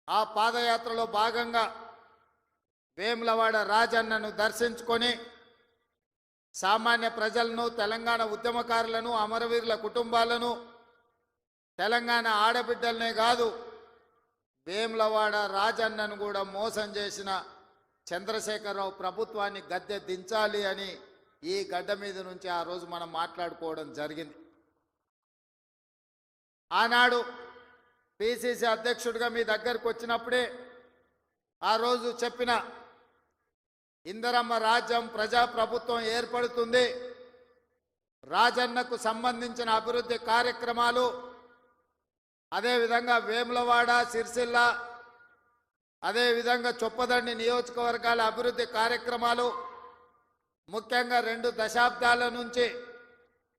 ఆ పాదయాత్రలో భాగంగా వేములవాడ రాజన్నను దర్శించుకొని సామాన్య ప్రజలను తెలంగాణ ఉద్యమకారులను అమరవీరుల కుటుంబాలను తెలంగాణ ఆడబిడ్డలనే కాదు వేములవాడ రాజన్నను కూడా మోసం చేసిన చంద్రశేఖరరావు ప్రభుత్వాన్ని గద్దె దించాలి అని ఈ గడ్డ మీద నుంచి ఆ రోజు మనం మాట్లాడుకోవడం జరిగింది ఆనాడు పిసిసి అధ్యక్షుడిగా మీ దగ్గరకు వచ్చినప్పుడే ఆ రోజు చెప్పిన ఇందిరమ్మ రాజ్యం ప్రజాప్రభుత్వం ఏర్పడుతుంది రాజన్నకు సంబంధించిన అభివృద్ధి కార్యక్రమాలు అదేవిధంగా వేములవాడ సిరిసిల్ల అదేవిధంగా చొప్పదండి నియోజకవర్గాల అభివృద్ధి కార్యక్రమాలు ముఖ్యంగా 2 దశాబ్దాల నుంచి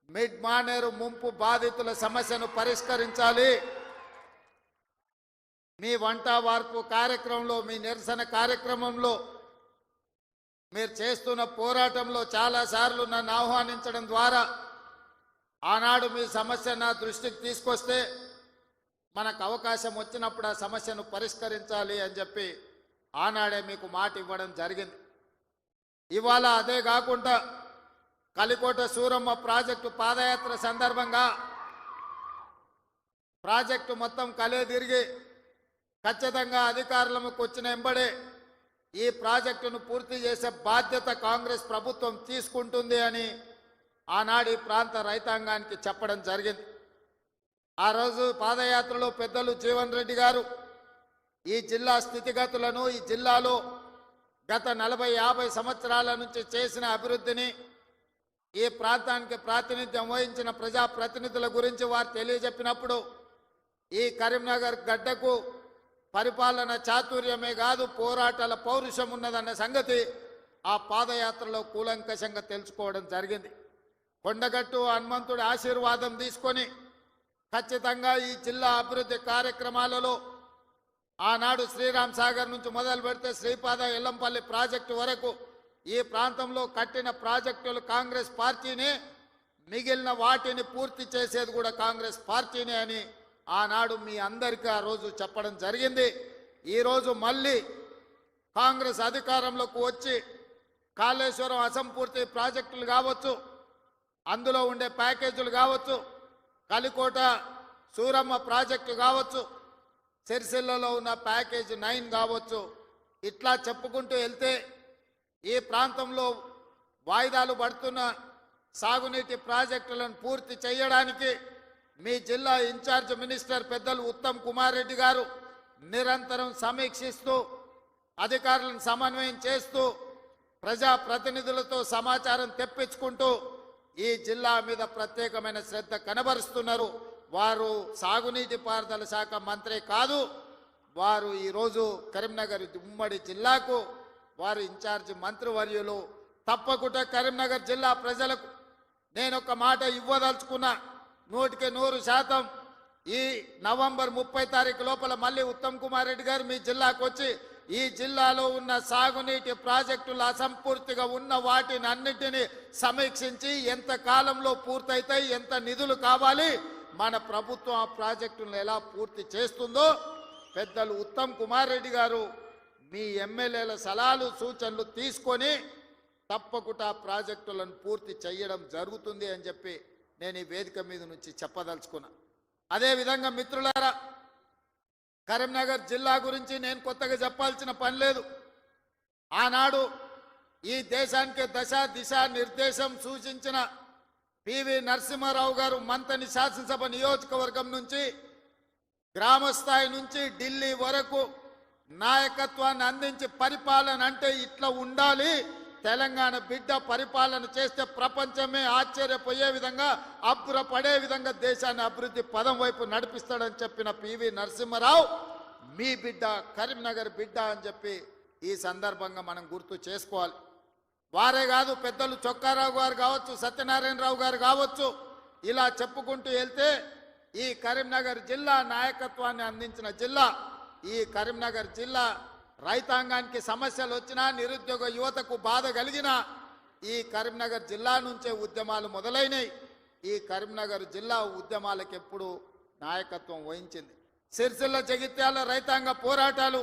మిడ్ మానేరు ముంపు బాధితుల సమస్యను పరిష్కరించాలి మీ వంట వార్పు కార్యక్రమంలో మీ నిరసన కార్యక్రమంలో మీరు చేస్తున్న పోరాటంలో చాలాసార్లు నన్ను ఆహ్వానించడం ద్వారా ఆనాడు మీ సమస్య నా దృష్టికి తీసుకొస్తే మనకు అవకాశం వచ్చినప్పుడు ఆ సమస్యను పరిష్కరించాలి అని చెప్పి ఆనాడే మీకు మాట ఇవ్వడం జరిగింది ఇవాళ అదే కాకుండా కలికోట సూరమ్మ ప్రాజెక్టు పాదయాత్ర సందర్భంగా ప్రాజెక్టు మొత్తం కలే తిరిగి ఖచ్చితంగా అధికారులకు వచ్చిన ఎంబడే ఈ ప్రాజెక్టును పూర్తి చేసే బాధ్యత కాంగ్రెస్ ప్రభుత్వం తీసుకుంటుంది అని ఆనాడు ఈ ప్రాంత రైతాంగానికి చెప్పడం జరిగింది ఆ రోజు పాదయాత్రలో పెద్దలు జీవన్ రెడ్డి గారు ఈ జిల్లా స్థితిగతులను ఈ జిల్లాలో గత 40-50 సంవత్సరాల నుంచి చేసిన అభివృద్ధిని ఈ ప్రాంతానికి ప్రాతినిధ్యం వహించిన ప్రజాప్రతినిధుల గురించి వారు తెలియజెప్పినప్పుడు ఈ కరీంనగర్ గడ్డకు పరిపాలన చాతుర్యమే కాదు పోరాటాల పౌరుషం ఉన్నదన్న సంగతి ఆ పాదయాత్రలో కూలంకషంగా తెలుసుకోవడం జరిగింది కొండగట్టు హనుమంతుడి ఆశీర్వాదం తీసుకొని ఖచ్చితంగా ఈ జిల్లా అభివృద్ధి కార్యక్రమాలలో ఆనాడు శ్రీరామ్ సాగర్ నుంచి మొదలు పెడితే శ్రీపాద ఎల్లంపల్లి ప్రాజెక్టు వరకు ఈ ప్రాంతంలో కట్టిన ప్రాజెక్టులు కాంగ్రెస్ పార్టీనే మిగిలిన వాటిని పూర్తి చేసేది కూడా కాంగ్రెస్ పార్టీనే అని ఆనాడు మీ అందరికీ ఆ రోజు చెప్పడం జరిగింది ఈరోజు మళ్ళీ కాంగ్రెస్ అధికారంలోకి వచ్చి కాళేశ్వరం అసంపూర్తి ప్రాజెక్టులు కావచ్చు అందులో ఉండే ప్యాకేజీలు కావచ్చు కలికోట సూరమ్మ ప్రాజెక్టు కావచ్చు సిరిసిల్లలో ఉన్న ప్యాకేజ్ 9 కావచ్చు ఇట్లా చెప్పుకుంటూ వెళ్తే ఈ ప్రాంతంలో వాయిదాలు పడుతున్న సాగునీటి ప్రాజెక్టులను పూర్తి చేయడానికి మీ జిల్లా ఇన్ఛార్జ్ మినిస్టర్ పెద్దలు ఉత్తమ్ కుమార్ రెడ్డి గారు నిరంతరం సమీక్షిస్తూ అధికారులను సమన్వయం చేస్తూ ప్రజాప్రతినిధులతో సమాచారం తెప్పించుకుంటూ ఈ జిల్లా మీద ప్రత్యేకమైన శ్రద్ధ కనబరుస్తున్నారు వారు సాగునీటి పారుదల శాఖ మంత్రి కాదు వారు ఈరోజు కరీంనగర్ ఉమ్మడి జిల్లాకు వారు ఇన్ఛార్జ్ మంత్రివర్యులు తప్పకుండా కరీంనగర్ జిల్లా ప్రజలకు నేను ఒక మాట ఇవ్వదలుచుకున్నా 100% ఈ నవంబర్ 30 తారీఖు లోపల మళ్ళీ ఉత్తమ్ కుమార్ రెడ్డి గారు మీ జిల్లాకు వచ్చి ఈ జిల్లాలో ఉన్న సాగునీటి ప్రాజెక్టులు అసంపూర్తిగా ఉన్న వాటిని అన్నిటినీ సమీక్షించి ఎంత కాలంలో పూర్తయితాయి, ఎంత నిధులు కావాలి, మన ప్రభుత్వం ఆ ప్రాజెక్టులను ఎలా పూర్తి చేస్తుందో పెద్దలు ఉత్తమ్ కుమార్ రెడ్డి గారు మీ ఎమ్మెల్యేల సలహాలు సూచనలు తీసుకొని తప్పకుండా ప్రాజెక్టులను పూర్తి చేయడం జరుగుతుంది అని చెప్పి నేను ఈ వేదిక మీద నుంచి చెప్పదలుచుకున్నా. అదేవిధంగా మిత్రులారా, కరీంనగర్ జిల్లా గురించి నేను కొత్తగా చెప్పాల్సిన పని లేదు. ఆనాడు ఈ దేశానికి దశ దిశ నిర్దేశం సూచించిన పివి నరసింహారావు గారు మంతని శాసనసభ నియోజకవర్గం నుంచి గ్రామ స్థాయి నుంచి ఢిల్లీ వరకు నాయకత్వాన్ని అందించి పరిపాలన అంటే ఇట్లా ఉండాలి, తెలంగాణ బిడ్డ పరిపాలన చేస్తే ప్రపంచమే ఆశ్చర్యపోయే విధంగా అబ్బురపడే విధంగా దేశాన్ని అభివృద్ధి పదం వైపు నడిపిస్తాడని చెప్పిన పివి నరసింహారావు మీ బిడ్డ, కరీంనగర్ బిడ్డ అని చెప్పి ఈ సందర్భంగా మనం గుర్తు చేసుకోవాలి. వారే కాదు, పెద్దలు చొక్కారావు గారు కావచ్చు, సత్యనారాయణరావు గారు కావచ్చు, ఇలా చెప్పుకుంటూ వెళ్తే ఈ కరీంనగర్ జిల్లా నాయకత్వాన్ని అందించిన జిల్లా. ఈ కరీంనగర్ జిల్లా రైతాంగానికి సమస్యలు వచ్చినా, నిరుద్యోగ యువతకు బాధ కలిగినా ఈ కరీంనగర్ జిల్లా నుంచే ఉద్యమాలు మొదలైనవి. ఈ కరీంనగర్ జిల్లా ఉద్యమాలకు ఎప్పుడు నాయకత్వం వహించింది. సిరిసిల్ల జగిత్యాల రైతాంగ పోరాటాలు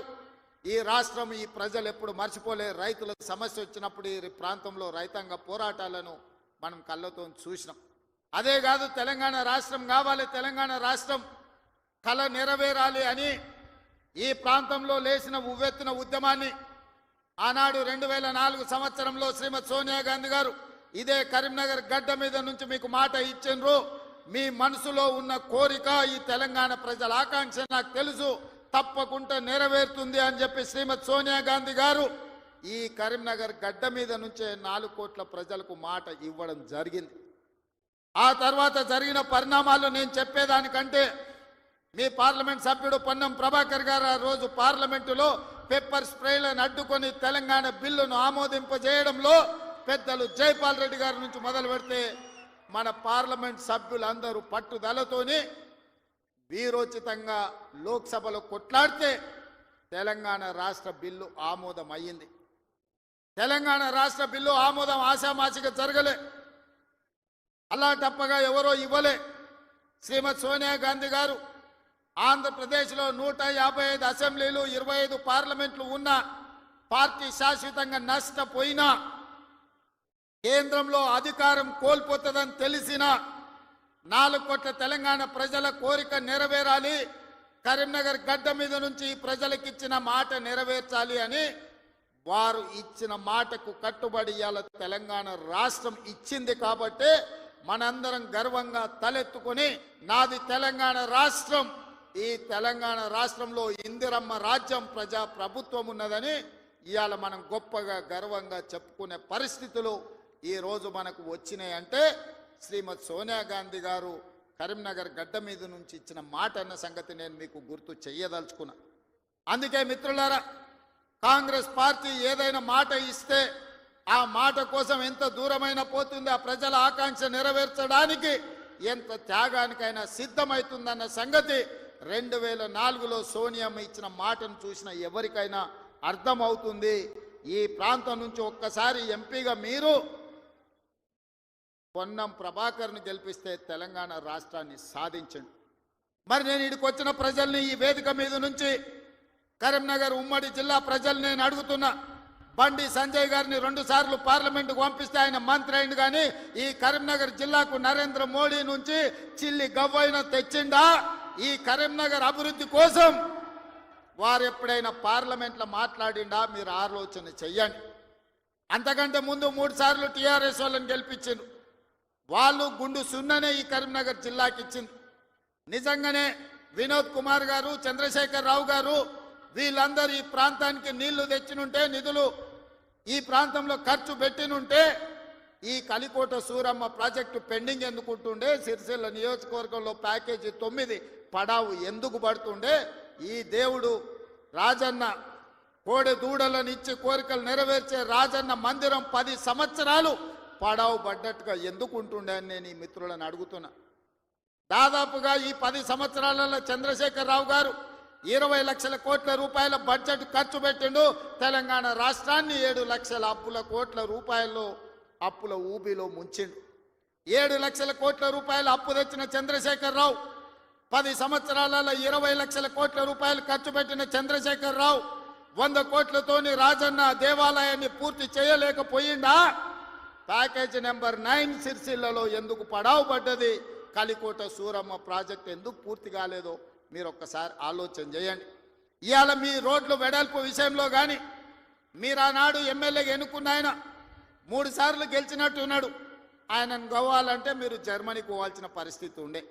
ఈ రాష్ట్రం, ఈ ప్రజలు ఎప్పుడు మర్చిపోలేరు. రైతుల సమస్య వచ్చినప్పుడు ఈ ప్రాంతంలో రైతాంగ పోరాటాలను మనం కళ్ళతో చూసినాం. అదే కాదు, తెలంగాణ రాష్ట్రం కావాలి, తెలంగాణ రాష్ట్రం కళ నెరవేరాలి అని ఈ ప్రాంతంలో లేచిన ఉవ్వెత్తున ఉద్యమాన్ని ఆనాడు 2004 సంవత్సరంలో శ్రీమతి సోనియా గాంధీ గారు ఇదే కరీంనగర్ గడ్డ మీద నుంచి మీకు మాట ఇచ్చిండ్రు. మీ మనసులో ఉన్న కోరిక, ఈ తెలంగాణ ప్రజల ఆకాంక్ష నాకు తెలుసు, తప్పకుండా నెరవేరుతుంది అని చెప్పి శ్రీమతి సోనియా గాంధీ గారు ఈ కరీంనగర్ గడ్డ మీద నుంచే 4 కోట్ల ప్రజలకు మాట ఇవ్వడం జరిగింది. ఆ తర్వాత జరిగిన పరిణామాలు నేను చెప్పేదానికంటే మీ పార్లమెంట్ సభ్యుడు పొన్నం ప్రభాకర్ గారు ఆ రోజు పార్లమెంటులో పెప్పర్ స్ప్రేలను అడ్డుకొని తెలంగాణ బిల్లును ఆమోదింపజేయడంలో పెద్దలు జైపాల్ రెడ్డి గారి నుంచి మొదలు పెడితే మన పార్లమెంట్ సభ్యులందరూ పట్టుదలతోని వీరోచితంగా లోక్సభలో కొట్లాడితే తెలంగాణ రాష్ట్ర బిల్లు ఆమోదం అయ్యింది. తెలంగాణ రాష్ట్ర బిల్లు ఆమోదం ఆశామాషిగా జరగలే, అలా తప్పగా ఎవరో ఇవ్వలే. శ్రీమతి సోనియా గాంధీ గారు ఆంధ్రప్రదేశ్లో 155 అసెంబ్లీలు, 25 పార్లమెంట్లు ఉన్న పార్టీ శాశ్వతంగా నష్టపోయినా, కేంద్రంలో అధికారం కోల్పోతుందని తెలిసిన 4 కోట్ల తెలంగాణ ప్రజల కోరిక నెరవేరాలి, కరీంనగర్ గడ్డ మీద నుంచి ప్రజలకు ఇచ్చిన మాట నెరవేర్చాలి అని వారు ఇచ్చిన మాటకు కట్టుబడి ఇవాళ తెలంగాణ రాష్ట్రం ఇచ్చింది. కాబట్టి మనందరం గర్వంగా తలెత్తుకొని నాది తెలంగాణ రాష్ట్రం, ఈ తెలంగాణ రాష్ట్రంలో ఇందిరమ్మ రాజ్యం, ప్రజా ప్రభుత్వం ఉన్నదని ఇవాళ మనం గొప్పగా గర్వంగా చెప్పుకునే పరిస్థితులు ఈ రోజు మనకు వచ్చినాయి. అంటే శ్రీమతి సోనియా గాంధీ గారు కరీంనగర్ గడ్డ మీద నుంచి ఇచ్చిన మాట అన్న సంగతి నేను మీకు గుర్తు చెయ్యదలుచుకున్నా. అందుకే మిత్రులారా, కాంగ్రెస్ పార్టీ ఏదైనా మాట ఇస్తే ఆ మాట కోసం ఎంత దూరమైనా పోతుంది, ఆ ప్రజల ఆకాంక్ష నెరవేర్చడానికి ఎంత త్యాగానికైనా సిద్ధమవుతుందన్న సంగతి 2004లో సోనియమ్మ ఇచ్చిన మాటను చూసిన ఎవరికైనా అర్థమవుతుంది. ఈ ప్రాంతం నుంచి ఒక్కసారి ఎంపీగా మీరు పొన్నం ప్రభాకర్ని గెలిపిస్తే తెలంగాణ రాష్ట్రాన్ని సాధించండి. మరి నేను ఇక్కడికి వచ్చిన ప్రజల్ని ఈ వేదిక మీద నుంచి కరీంనగర్ ఉమ్మడి జిల్లా ప్రజలు నేను అడుగుతున్నా, బండి సంజయ్ గారిని 2 సార్లు పార్లమెంటుకు పంపిస్తే ఆయన మంత్రి అయింది, కానీ ఈ కరీంనగర్ జిల్లాకు నరేంద్ర మోడీ నుంచి చిల్లి గవ్వైన తెచ్చిండా? ఈ కరీంనగర్ అభివృద్ధి కోసం వారు ఎప్పుడైనా పార్లమెంట్లో మాట్లాడిండా? మీరు ఆలోచన చెయ్యండి. అంతకంటే ముందు 3 సార్లు టీఆర్ఎస్ వాళ్ళని గెలిపించిండ్రు. వాళ్ళు గుండు సున్ననే ఈ కరీంనగర్ జిల్లాకి ఇచ్చింది. నిజంగానే వినోద్ కుమార్ గారు, చంద్రశేఖర్ రావు గారు వీళ్ళందరూ ఈ ప్రాంతానికి నీళ్లు తెచ్చినుంటే, నిధులు ఈ ప్రాంతంలో ఖర్చు పెట్టినుంటే ఈ కలికోట సూరమ్మ ప్రాజెక్టు పెండింగ్ ఎందుకుంటుండే, సిరిసిల్ల నియోజకవర్గంలో ప్యాకేజీ 9 పడావు ఎందుకు పడుతుండే, ఈ దేవుడు రాజన్న కోడె దూడలను ఇచ్చి కోరికలు నెరవేర్చే రాజన్న మందిరం 10 సంవత్సరాలు పడావు పడ్డట్టుగా ఎందుకు ఉంటుండే అని నేను ఈ మిత్రులను అడుగుతున్నా. దాదాపుగా ఈ 10 సంవత్సరాలలో చంద్రశేఖరరావు గారు 20 లక్షల కోట్ల రూపాయల బడ్జెట్ ఖర్చు పెట్టిండు. తెలంగాణ రాష్ట్రాన్ని 7 లక్షల కోట్ల రూపాయల్లో అప్పుల ఊబిలో ముంచిండు. 7 లక్షల కోట్ల రూపాయల అప్పు తెచ్చిన చంద్రశేఖరరావు, 10 సంవత్సరాలలో 20 లక్షల కోట్ల రూపాయలు ఖర్చు పెట్టిన చంద్రశేఖరరావు 100 కోట్లతోని రాజన్న దేవాలయాన్ని పూర్తి చేయలేకపోయిందా? ప్యాకేజీ నెంబర్ 9 సిరిసిల్లలో ఎందుకు పడావు పడ్డది? కలికోట సూరమ్మ ప్రాజెక్ట్ ఎందుకు పూర్తి కాలేదో మీరు ఒక్కసారి ఆలోచన చేయండి. ఇవాళ మీ రోడ్లు వెడల్పు విషయంలో కానీ మీరు ఆనాడు ఎమ్మెల్యేగా ఎన్నుకున్న ఆయన 3 సార్లు గెలిచినట్టున్నాడు. ఆయనను గవ్వాలంటే మీరు జర్మనీకి పోవాల్సిన పరిస్థితి ఉండే.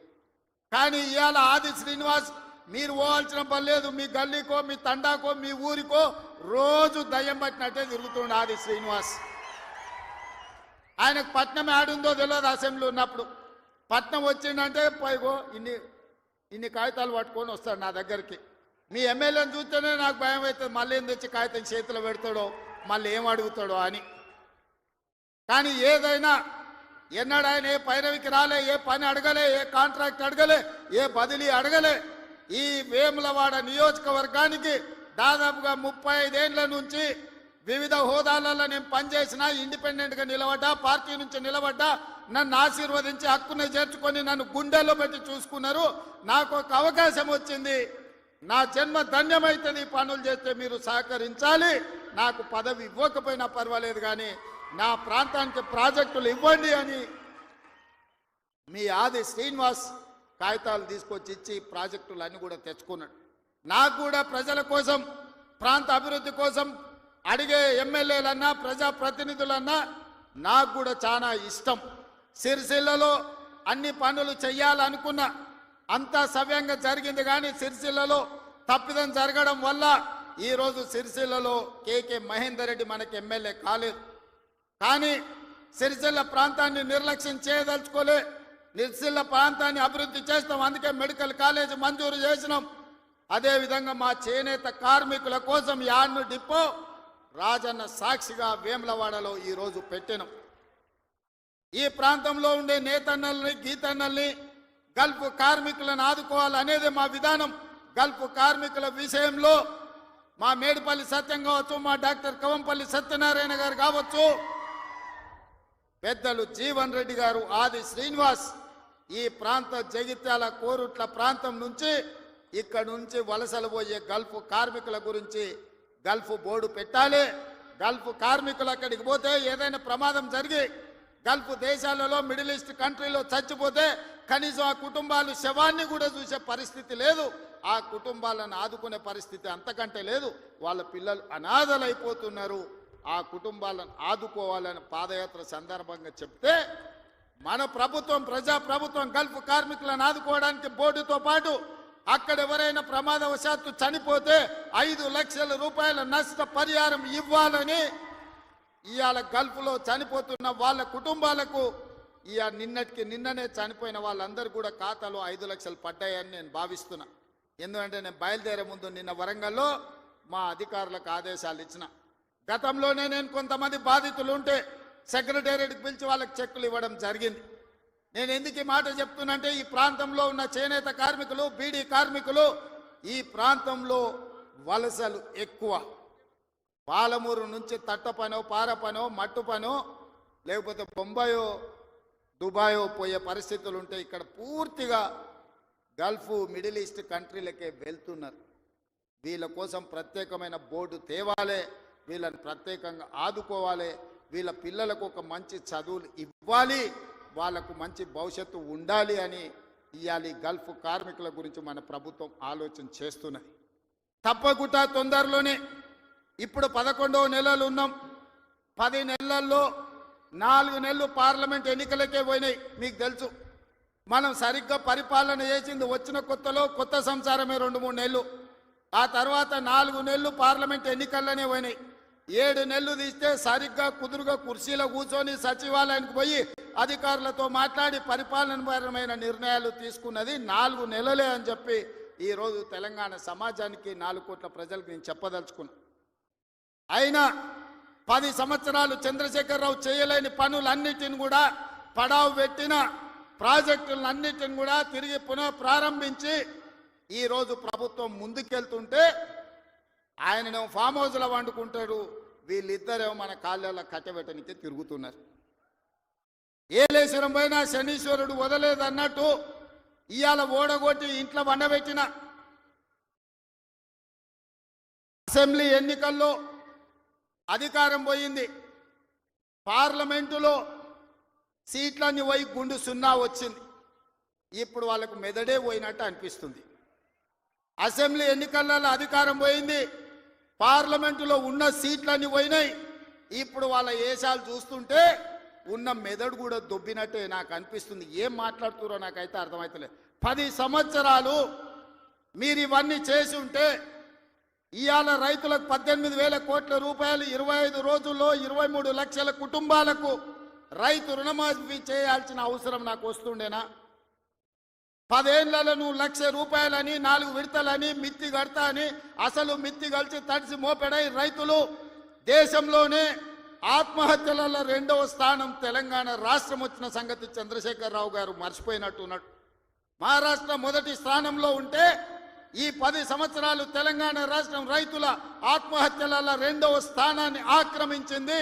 కానీ ఇవాళ ఆది శ్రీనివాస్ మీరు పోవాల్సిన పని లేదు. మీ గల్లీకో మీ తండాకో మీ ఊరికో రోజు దయ్యం పట్టినట్టే తిరుగుతుండే ఆది శ్రీనివాస్. ఆయనకు పట్నం ఆడుందో తెలియదు. అసెంబ్లీ ఉన్నప్పుడు పట్నం వచ్చిందంటే పైగో ఇన్ని కాగితాలు పట్టుకొని వస్తాడు నా దగ్గరికి. మీ ఎమ్మెల్యేని చూస్తేనే నాకు భయం అవుతుంది, మళ్ళీ ఏం తెచ్చి కాగితం చేతిలో పెడతాడో, మళ్ళీ ఏం అడుగుతాడో అని. కానీ ఏదైనా ఎన్నడూ ఆయన ఏ పైరవికి రాలే, ఏ పని అడగలే, ఏ కాంట్రాక్ట్ అడగలే, ఏ బదిలీ అడగలే. ఈ వేములవాడ నియోజకవర్గానికి దాదాపుగా 35 ఏళ్ల నుంచి వివిధ హోదాలలో నేను పనిచేసిన, ఇండిపెండెంట్గా నిలబడ్డా, పార్టీ నుంచి నిలబడ్డా, నన్ను ఆశీర్వదించి హక్కుని చేర్చుకొని నన్ను గుండెల్లో పెట్టి చూసుకున్నారు. నాకు ఒక అవకాశం వచ్చింది, నా జన్మ ధన్యమైతుంది. పనులు చేస్తే మీరు సహకరించాలి. నాకు పదవి ఇవ్వకపోయినా పర్వాలేదు, కానీ నా ప్రాంతానికి ప్రాజెక్టులు ఇవ్వండి అని మీ ఆది శ్రీనివాస్ కాగితాలు తీసుకొచ్చి ఇచ్చి ప్రాజెక్టులు అన్నీ కూడా తెచ్చుకున్నాడు. నాకు కూడా ప్రజల కోసం, ప్రాంత అభివృద్ధి కోసం అడిగే ఎమ్మెల్యేలన్నా ప్రజాప్రతినిధులన్నా నాకు కూడా చాలా ఇష్టం. సిరిసిల్లలో అన్ని పనులు చెయ్యాలనుకున్నా అంతా సవ్యంగా జరిగింది. కానీ సిరిసిల్లలో తప్పిదం జరగడం వల్ల ఈరోజు సిరిసిల్లలో కేకే మహేందర్ రెడ్డి మనకి ఎమ్మెల్యే కాలేదు. కానీ సిరిసిల్ల ప్రాంతాన్ని నిర్లక్ష్యం చేయదలుచుకోలే. సిరిసిల్ల ప్రాంతాన్ని అభివృద్ధి చేస్తాం, అందుకే మెడికల్ కాలేజ్ మంజూరు చేసినాం. అదేవిధంగా మా చేనేత కార్మికుల కోసం యాడ్ను డిపో రాజన్న సాక్షిగా వేములవాడలో ఈరోజు పెట్టినాం. ఈ ప్రాంతంలో ఉండే నేతన్నల్ని, గీతన్నల్ని, గల్ఫ్ కార్మికులను ఆదుకోవాలనేది మా విధానం. గల్ఫ్ కార్మికుల విషయంలో మా మేడిపల్లి సత్యం కావచ్చు, మా డాక్టర్ కవంపల్లి సత్యనారాయణ గారు కావచ్చు, పెద్దలు జీవన్ రెడ్డి గారు, ఆది శ్రీనివాస్ ఈ ప్రాంత జగిత్యాల కోరుట్ల ప్రాంతం నుంచి ఇక్కడ నుంచి వలసలు పోయే గల్ఫ్ కార్మికుల గురించి గల్ఫ్ బోర్డు పెట్టాలి. గల్ఫ్ కార్మికులు అక్కడికి పోతే ఏదైనా ప్రమాదం జరిగి గల్ఫ్ దేశాలలో, మిడిల్ ఈస్ట్ కంట్రీలో చచ్చిపోతే కనీసం ఆ కుటుంబాలు శవాన్ని కూడా చూసే పరిస్థితి లేదు. ఆ కుటుంబాలను ఆదుకునే పరిస్థితి అంతకంటే లేదు. వాళ్ళ పిల్లలు అనాథలైపోతున్నారు. ఆ కుటుంబాలను ఆదుకోవాలని పాదయాత్ర సందర్భంగా చెప్తే మన ప్రభుత్వం, ప్రజా ప్రభుత్వం గల్ఫ్ కార్మికులను ఆదుకోవడానికి బోర్డుతో పాటు అక్కడ ఎవరైనా ప్రమాదవశాత్తు చనిపోతే 5 లక్షల రూపాయల నష్ట పరిహారం ఇవ్వాలని ఇవాళ గల్ఫ్లో చనిపోతున్న వాళ్ళ కుటుంబాలకు నిన్ననే చనిపోయిన వాళ్ళందరూ కూడా ఖాతాలో 5 లక్షలు పడ్డాయని నేను భావిస్తున్నా. ఎందుకంటే నేను బయలుదేరే ముందు నిన్న వరంగల్లో మా అధికారులకు ఆదేశాలు ఇచ్చిన. గతంలోనే నేను కొంతమంది బాధితులు ఉంటే సెక్రటేరియట్కి పిలిచి వాళ్ళకి చెక్కులు ఇవ్వడం జరిగింది. నేను ఎందుకు ఈ మాట చెప్తున్నంటే ఈ ప్రాంతంలో ఉన్న చేనేత కార్మికులు, బీడీ కార్మికులు ఈ ప్రాంతంలో వలసలు ఎక్కువ. పాలమూరు నుంచి తట్ట పనో, పార పనో, మట్టు పనో, లేకపోతే బొంబాయో, దుబాయో పోయే పరిస్థితులు ఉంటే ఇక్కడ పూర్తిగా గల్ఫ్, మిడిల్ ఈస్ట్ కంట్రీలకే వెళ్తున్నారు. వీళ్ళ కోసం ప్రత్యేకమైన బోర్డు తేవాలి, వీళ్ళని ప్రత్యేకంగా ఆదుకోవాలి, వీళ్ళ పిల్లలకు ఒక మంచి చదువులు ఇవ్వాలి, వాళ్లకు మంచి భవిష్యత్తు ఉండాలి అని ఇవాళ గల్ఫ్ కార్మికుల గురించి మన ప్రభుత్వం ఆలోచన చేస్తున్నది. తప్పకుండా తొందరలోనే ఇప్పుడు 11వ నెలలు ఉన్నాం. 10 నెలల్లో 4 నెలలు పార్లమెంట్ ఎన్నికలకే పోయినాయి. మీకు తెలుసు, మనం సరిగ్గా పరిపాలన చేసింది వచ్చిన కొత్తలో కొత్త సంసారమే 2-3 నెలలు. ఆ తర్వాత 4 నెలలు పార్లమెంట్ ఎన్నికల్లోనే పోయినాయి. 7 నెలలు తీస్తే సరిగ్గా కుదురుగా కుర్చీలో కూర్చొని సచివాలయానికి పోయి అధికారులతో మాట్లాడి పరిపాలనపరమైన నిర్ణయాలు తీసుకున్నది 4 నెలలే అని చెప్పి ఈరోజు తెలంగాణ సమాజానికి 4 కోట్ల ప్రజలకు నేను చెప్పదలుచుకున్నా. అయినా 10 సంవత్సరాలు చంద్రశేఖరరావు చేయలేని పనులన్నిటిని కూడా పడావు పెట్టిన ప్రాజెక్టులన్నిటిని కూడా తిరిగి పునః ప్రారంభించి ఈరోజు ప్రభుత్వం ముందుకెళ్తుంటే ఆయననేమో ఫామ్ హౌస్లో వండుకుంటాడు, వీళ్ళిద్దరేమో మన కాళ్ళలో కట్టబెట్టనికి తిరుగుతున్నారు. ఏలేశ్వరం పోయినా శనీశ్వరుడు వదలేదన్నట్టు ఇవాళ ఓడగొట్టి ఇంట్లో వండబెట్టిన అసెంబ్లీ ఎన్నికల్లో అధికారం పోయింది, పార్లమెంటులో సీట్లన్నీ పోయి గుండు సున్నా వచ్చింది. ఇప్పుడు వాళ్ళకు మెదడే పోయినట్టు అనిపిస్తుంది. అసెంబ్లీ ఎన్నికలలో అధికారం పోయింది, పార్లమెంటులో ఉన్న సీట్లన్నీ పోయినాయి. ఇప్పుడు వాళ్ళ ఏషాలు చూస్తుంటే ఉన్న మెదడు కూడా దొబ్బినట్టే నాకు అనిపిస్తుంది. ఏం మాట్లాడుతున్నారో నాకైతే అర్థమవుతలేదు. 10 సంవత్సరాలు మీరు ఇవన్నీ చేసి ఉంటే ఇవాళ రైతులకు 18,000 కోట్ల రూపాయలు 25 రోజుల్లో 23 లక్షల కుటుంబాలకు రైతు రుణమాఫీ చేయాల్సిన అవసరం నాకు వస్తుండేనా? 10 ఏళ్లలో నువ్వు 1,00,000 రూపాయలని 4 విడతలని మిత్తి కడతా అని అసలు మిత్తి కలిసి తడిసి మోపెడై రైతులు దేశంలోనే ఆత్మహత్యలలో 2వ స్థానం తెలంగాణ రాష్ట్రం వచ్చిన సంగతి చంద్రశేఖరరావు గారు మర్చిపోయినట్టున్నాడు. మహారాష్ట్ర మొదటి స్థానంలో ఉంటే ఈ 10 సంవత్సరాలు తెలంగాణ రాష్ట్రం రైతుల ఆత్మహత్యలలో 2వ స్థానాన్ని ఆక్రమించింది.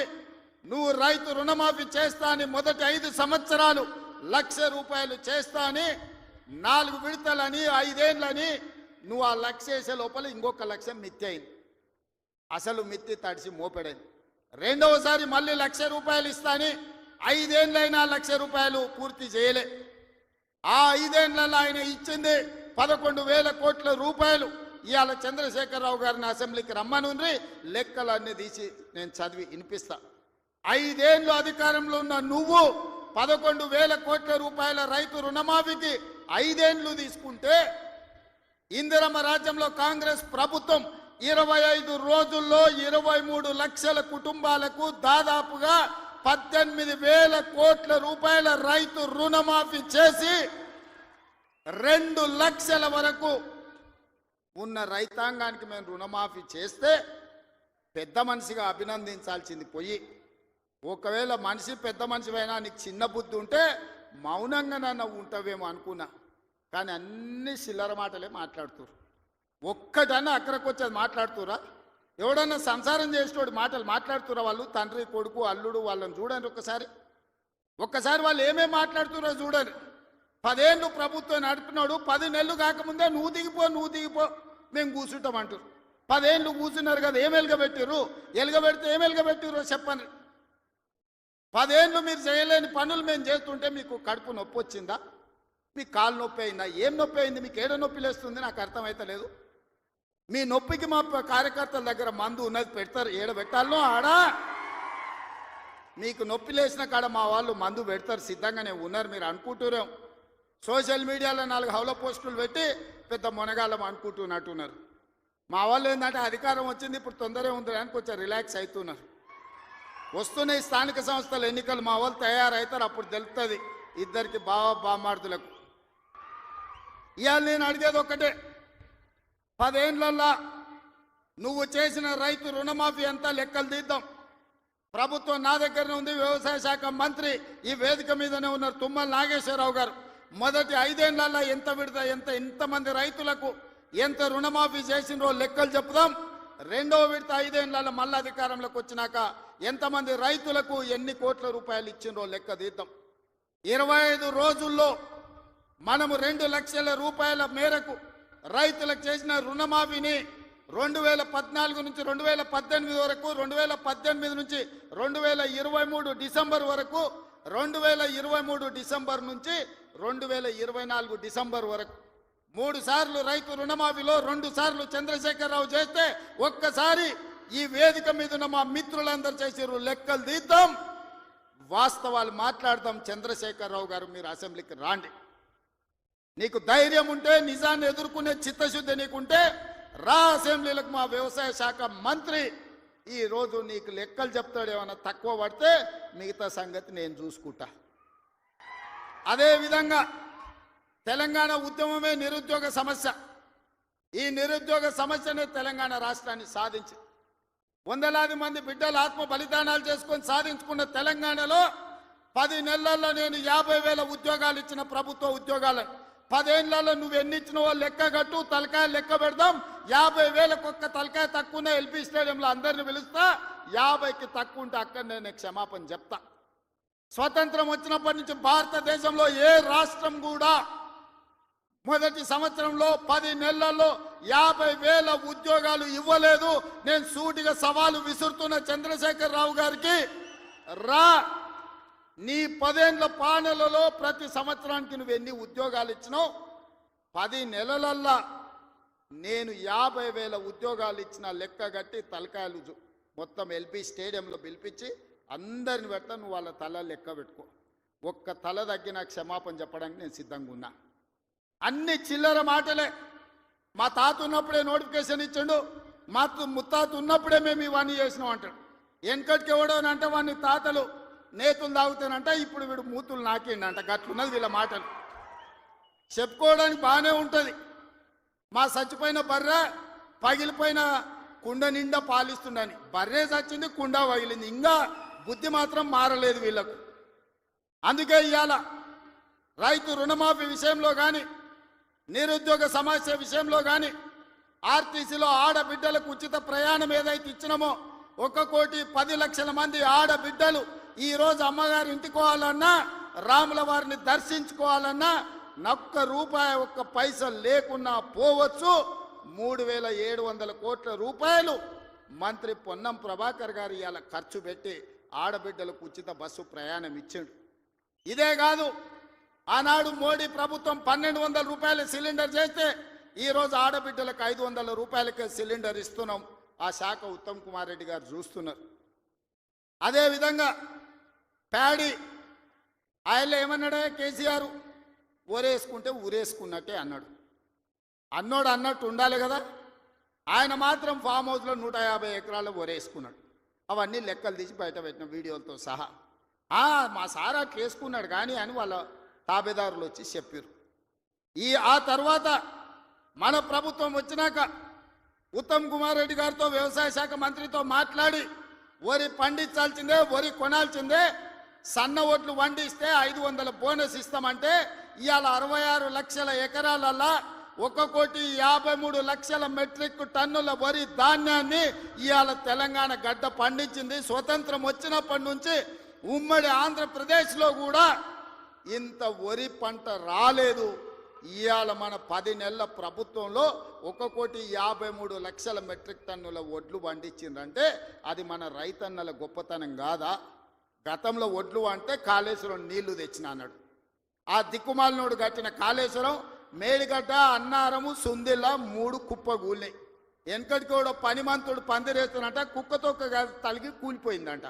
నువ్వు రైతు రుణమాఫీ చేస్తా అని మొదటి 5 సంవత్సరాలు 1,00,000 రూపాయలు చేస్తా అని 4 విడతలని 5 ఏళ్ళని నువ్వు ఆ 1,00,000 వేసే లోపల ఇంకొక 1,00,000 మిత్తి అయింది. అసలు మిత్తి తడిసి మోపెడైంది. రెండవసారి మళ్ళీ 1,00,000 రూపాయలు ఇస్తా అని 5 ఏళ్ళైనా 1,00,000 రూపాయలు పూర్తి చేయలే. ఆ 5 ఏళ్లలో ఆయన ఇచ్చింది 11,000 కోట్ల రూపాయలు. ఇవాళ చంద్రశేఖరరావు గారిని అసెంబ్లీకి రమ్మనుండ్రి, లెక్కలన్నీ తీసి నేను చదివి వినిపిస్తా. 5 ఏళ్ళు అధికారంలో ఉన్న నువ్వు 11,000 కోట్ల రూపాయల రైతు రుణమాఫీకి 5 ఏళ్ళు తీసుకుంటే ఇందిరమ్మ రాజ్యంలో కాంగ్రెస్ ప్రభుత్వం 25 రోజుల్లో 23 లక్షల కుటుంబాలకు దాదాపుగా 18,000 కోట్ల రూపాయల రైతు రుణమాఫీ చేసి 2 లక్షల వరకు ఉన్న రైతాంగానికి మేము రుణమాఫీ చేస్తే పెద్ద మనిషిగా అభినందించాల్సింది పోయి, ఒకవేళ మనిషి పెద్ద మనిషివైనా నీకు చిన్న బుద్ధి ఉంటే మౌనంగా నన్ను ఉంటావేమో అనుకున్నా. కానీ అన్ని చిల్లర మాటలే మాట్లాడుతురు. ఒక్కటన్నా అక్కడికి వచ్చేది మాట్లాడుతురా? ఎవడన్నా సంసారం చేసేటోడు మాటలు మాట్లాడుతురా? వాళ్ళు తండ్రి కొడుకు అల్లుడు వాళ్ళని చూడండి ఒక్కసారి వాళ్ళు ఏమేమి మాట్లాడుతురో చూడండి. 10 ఏళ్ళు ప్రభుత్వం నడిపినాడు, 10 నెలలు కాకముందే నువ్వు దిగిపో మేము కూర్చుంటామంటారు. 10 ఏళ్ళు కూర్చున్నారు కదా, ఏం ఎలుగబెట్టారు? ఎలుగబెడితే ఏం ఎలుగబెట్టారో చెప్పండి. 10 ఏళ్ళు మీరు చేయలేని పనులు మేము చేస్తుంటే మీకు కడుపు నొప్పి వచ్చిందా? మీకు కాలు నొప్పి అయిందా? ఏం నొప్పి అయింది? మీకు ఏడ నొప్పి లేస్తుంది? నాకు అర్థమైతలేదు. మీ నొప్పికి మా కార్యకర్తల దగ్గర మందు ఉన్నది, పెడతారు. ఏడ పెట్టాలనో ఆడా మీకు నొప్పి లేచిన కాడ మా వాళ్ళు మందు పెడతారు, సిద్ధంగానే ఉన్నారు. మీరు అనుకుంటున్నాం సోషల్ మీడియాలో 4 హౌల పోస్టులు పెట్టి పెద్ద మొనగాళ్ళం అనుకుంటున్నట్టున్నారు. మా వాళ్ళు ఏంటంటే అధికారం వచ్చింది ఇప్పుడు తొందరగా ఉంది అని కొంచెం రిలాక్స్ అవుతున్నారు. వస్తున్నాయి స్థానిక సంస్థల ఎన్నికలు, మా వాళ్ళు తయారవుతారు, అప్పుడు తెలుస్తుంది ఇద్దరికి బామార్దులకు. ఇవాళ నేను అడిగేది ఒక్కటే, 10 ఏళ్లలో నువ్వు చేసిన రైతు రుణమాఫీ అంతా లెక్కలు తీద్దాం. ప్రభుత్వం నా దగ్గరనే ఉంది, వ్యవసాయ శాఖ మంత్రి ఈ వేదిక మీదనే ఉన్నారు తుమ్మల నాగేశ్వరరావు గారు. మొదటి 5 ఏళ్లలో ఎంతమంది రైతులకు ఎంత రుణమాఫీ చేసినో లెక్కలు చెప్దాం. 2వ విడత 5 ఏళ్లలో మళ్ళీ అధికారంలోకి వచ్చినాక ఎంతమంది రైతులకు ఎన్ని కోట్ల రూపాయలు ఇచ్చినో లెక్క తీద్దాం. 25 రోజుల్లో మనము 2 లక్షల రూపాయల మేరకు రైతులకు చేసిన రుణమాఫీని 2014 నుంచి 2018 వరకు, 2018 నుంచి 2023 డిసెంబర్ వరకు, 2023 డిసెంబర్ నుంచి 2024 డిసెంబర్ వరకు 3 సార్లు రైతు రుణమాఫీలో 2 సార్లు చంద్రశేఖరరావు చేస్తే ఒక్కసారి ఈ వేదిక మీద ఉన్న మా మిత్రులందరూ చేసారు. లెక్కలు తీద్దాం, వాస్తవాలు మాట్లాడదాం. చంద్రశేఖరరావు గారు మీరు అసెంబ్లీకి రాండి. నీకు ధైర్యం ఉంటే, నిజాన్ని ఎదుర్కొనే చిత్తశుద్ధి నీకుంటే రా అసెంబ్లీలకు. మా వ్యవసాయ శాఖ మంత్రి ఈరోజు నీకు లెక్కలు చెప్తాడు. ఏమైనా తక్కువ పడితే మిగతా సంగతి నేను చూసుకుంటా. అదేవిధంగా తెలంగాణ ఉద్యమమే నిరుద్యోగ సమస్య. ఈ నిరుద్యోగ సమస్యనే తెలంగాణ రాష్ట్రాన్ని సాధించి వందలాది మంది బిడ్డలు ఆత్మ బలిదానాలు చేసుకొని సాధించుకున్న తెలంగాణలో 10 నెలల్లో నేను 50,000 ఉద్యోగాలు ఇచ్చిన ప్రభుత్వ ఉద్యోగాలు. 10 ఏళ్లలో నువ్వు ఎన్ని ఇచ్చినవో లెక్క కట్టు, తలకాయ లెక్క పెడదాం. 50,000కు ఒక్క తలకాయ తక్కువనే ఎల్పీ స్టేడియంలో అందరిని పిలుస్తా. 50కి తక్కువ ఉంటే అక్కడ నేను క్షమాపణ చెప్తా. స్వతంత్రం వచ్చినప్పటి నుంచి భారతదేశంలో ఏ రాష్ట్రం కూడా మొదటి సంవత్సరంలో 10 నెలల్లో 50,000 ఉద్యోగాలు ఇవ్వలేదు. నేను సూటిగా సవాలు విసురుతున్న చంద్రశేఖర్ రావు గారికి, రా నీ 10 ఏళ్ల పాలనలో ప్రతి సంవత్సరానికి నువ్వు ఎన్ని ఉద్యోగాలు ఇచ్చినావు? 10 నెలలల్లా నేను 50,000 ఉద్యోగాలు ఇచ్చిన లెక్క కట్టి తలకాయలు మొత్తం ఎల్పీ స్టేడియంలో పిలిపించి అందరిని పెడతా. నువ్వు వాళ్ళ తల లెక్క పెట్టుకో. ఒక్క తల తగ్గిన క్షమాపణ చెప్పడానికి నేను సిద్ధంగా ఉన్నా. అన్ని చిల్లర మాటలే. మా తాత ఉన్నప్పుడే నోటిఫికేషన్ ఇచ్చిండు, మా ముత్తాత ఉన్నప్పుడే మేము ఇవన్నీ చేసినాం అంటాడు. వెనకటికి ఎవడోనంటే వాడిని తాతలు నేతులు తాగుతానంట, ఇప్పుడు వీడు మూతులు నాకిండంట. గట్లున్నది వీళ్ళ మాటలు. చెప్పుకోవడానికి బాగానే ఉంటుంది. మా చచ్చిపోయిన బర్రె పగిలిపోయిన కుండ నిండా పాలిస్తుండని. బర్రె చచ్చింది, కుండ పగిలింది. ఇంకా బుద్ధి మాత్రం మారలేదు వీళ్ళకు. అందుకే ఇవాళ రైతు రుణమాఫీ విషయంలో కానీ, నిరుద్యోగ సమస్య విషయంలో కానీ, ఆర్టీసీలో ఆడబిడ్డలకు ఉచిత ప్రయాణం ఏదైతే ఇచ్చినామో 1,10,00,000 మంది ఆడబిడ్డలు ఈరోజు అమ్మగారి ఇంటికి పోవాలన్నా, రాముల వారిని దర్శించుకోవాలన్నా ఒక్క రూపాయి ఒక్క పైస లేకున్నా పోవచ్చు. 3,700 కోట్ల రూపాయలు మంత్రి పొన్నం ప్రభాకర్ గారు ఇవాళ ఖర్చు పెట్టి ఆడబిడ్డలకు ఉచిత బస్సు ప్రయాణం ఇచ్చాడు. ఇదే కాదు, ఆనాడు మోడీ ప్రభుత్వం 1,200 రూపాయల సిలిండర్ చేస్తే ఈరోజు ఆడబిడ్డలకు 500 రూపాయలకే సిలిండర్ ఇస్తున్నాం. ఆ శాఖ ఉత్తమ్ కుమార్ రెడ్డి గారు చూస్తున్నారు. అదేవిధంగా ప్యాడీ ఆయనలో ఏమన్నాడే కేసీఆర్, ఊరేసుకుంటే ఊరేసుకున్నట్టే అన్నాడు. అన్నోడు అన్నట్టు ఉండాలి కదా. ఆయన మాత్రం ఫామ్ హౌస్లో 150 ఎకరాలు ఊరేసుకున్నాడు. అవన్నీ లెక్కలు తీసి బయట పెట్టిన వీడియోలతో సహా. మా సార్ అట్లా వేసుకున్నాడు కానీ అని వాళ్ళ తాబేదారులు వచ్చి చెప్పారు. ఆ తర్వాత మన ప్రభుత్వం వచ్చినాక ఉత్తమ్ కుమార్ రెడ్డి గారితో వ్యవసాయ శాఖ మంత్రితో మాట్లాడి వరి పండించాల్సిందే, వరి కొనాల్సిందే, సన్న ఓట్లు వండిస్తే 500 బోనస్ ఇస్తామంటే ఇవాళ 66 లక్షల ఎకరాలల్లా 1,53,00,000 మెట్రిక్ టన్నుల వరి ధాన్యాన్ని ఇవాళ తెలంగాణ గడ్డ పండించింది. స్వతంత్రం వచ్చినప్పటి నుంచి ఉమ్మడి ఆంధ్రప్రదేశ్లో కూడా ఇంత వరి పంట రాలేదు. ఇవాళ మన 10 నెలల ప్రభుత్వంలో 1,53,00,000 మెట్రిక్ టన్నుల వడ్లు పండించిందంటే అది మన రైతన్నల గొప్పతనం కాదా? గతంలో వడ్లు అంటే కాళేశ్వరం నీళ్లు తెచ్చిన అన్నాడు. ఆ దిక్కుమాలినోడు కట్టిన కాళేశ్వరం మేడిగడ్డ, అన్నారము, సుందిల్ల 3 కుప్పగూలినాయి. వెనకటికి కూడా పనిమంతుడు పందిరేస్తున్నట కుక్కతో తలిగి కూలిపోయిందంట.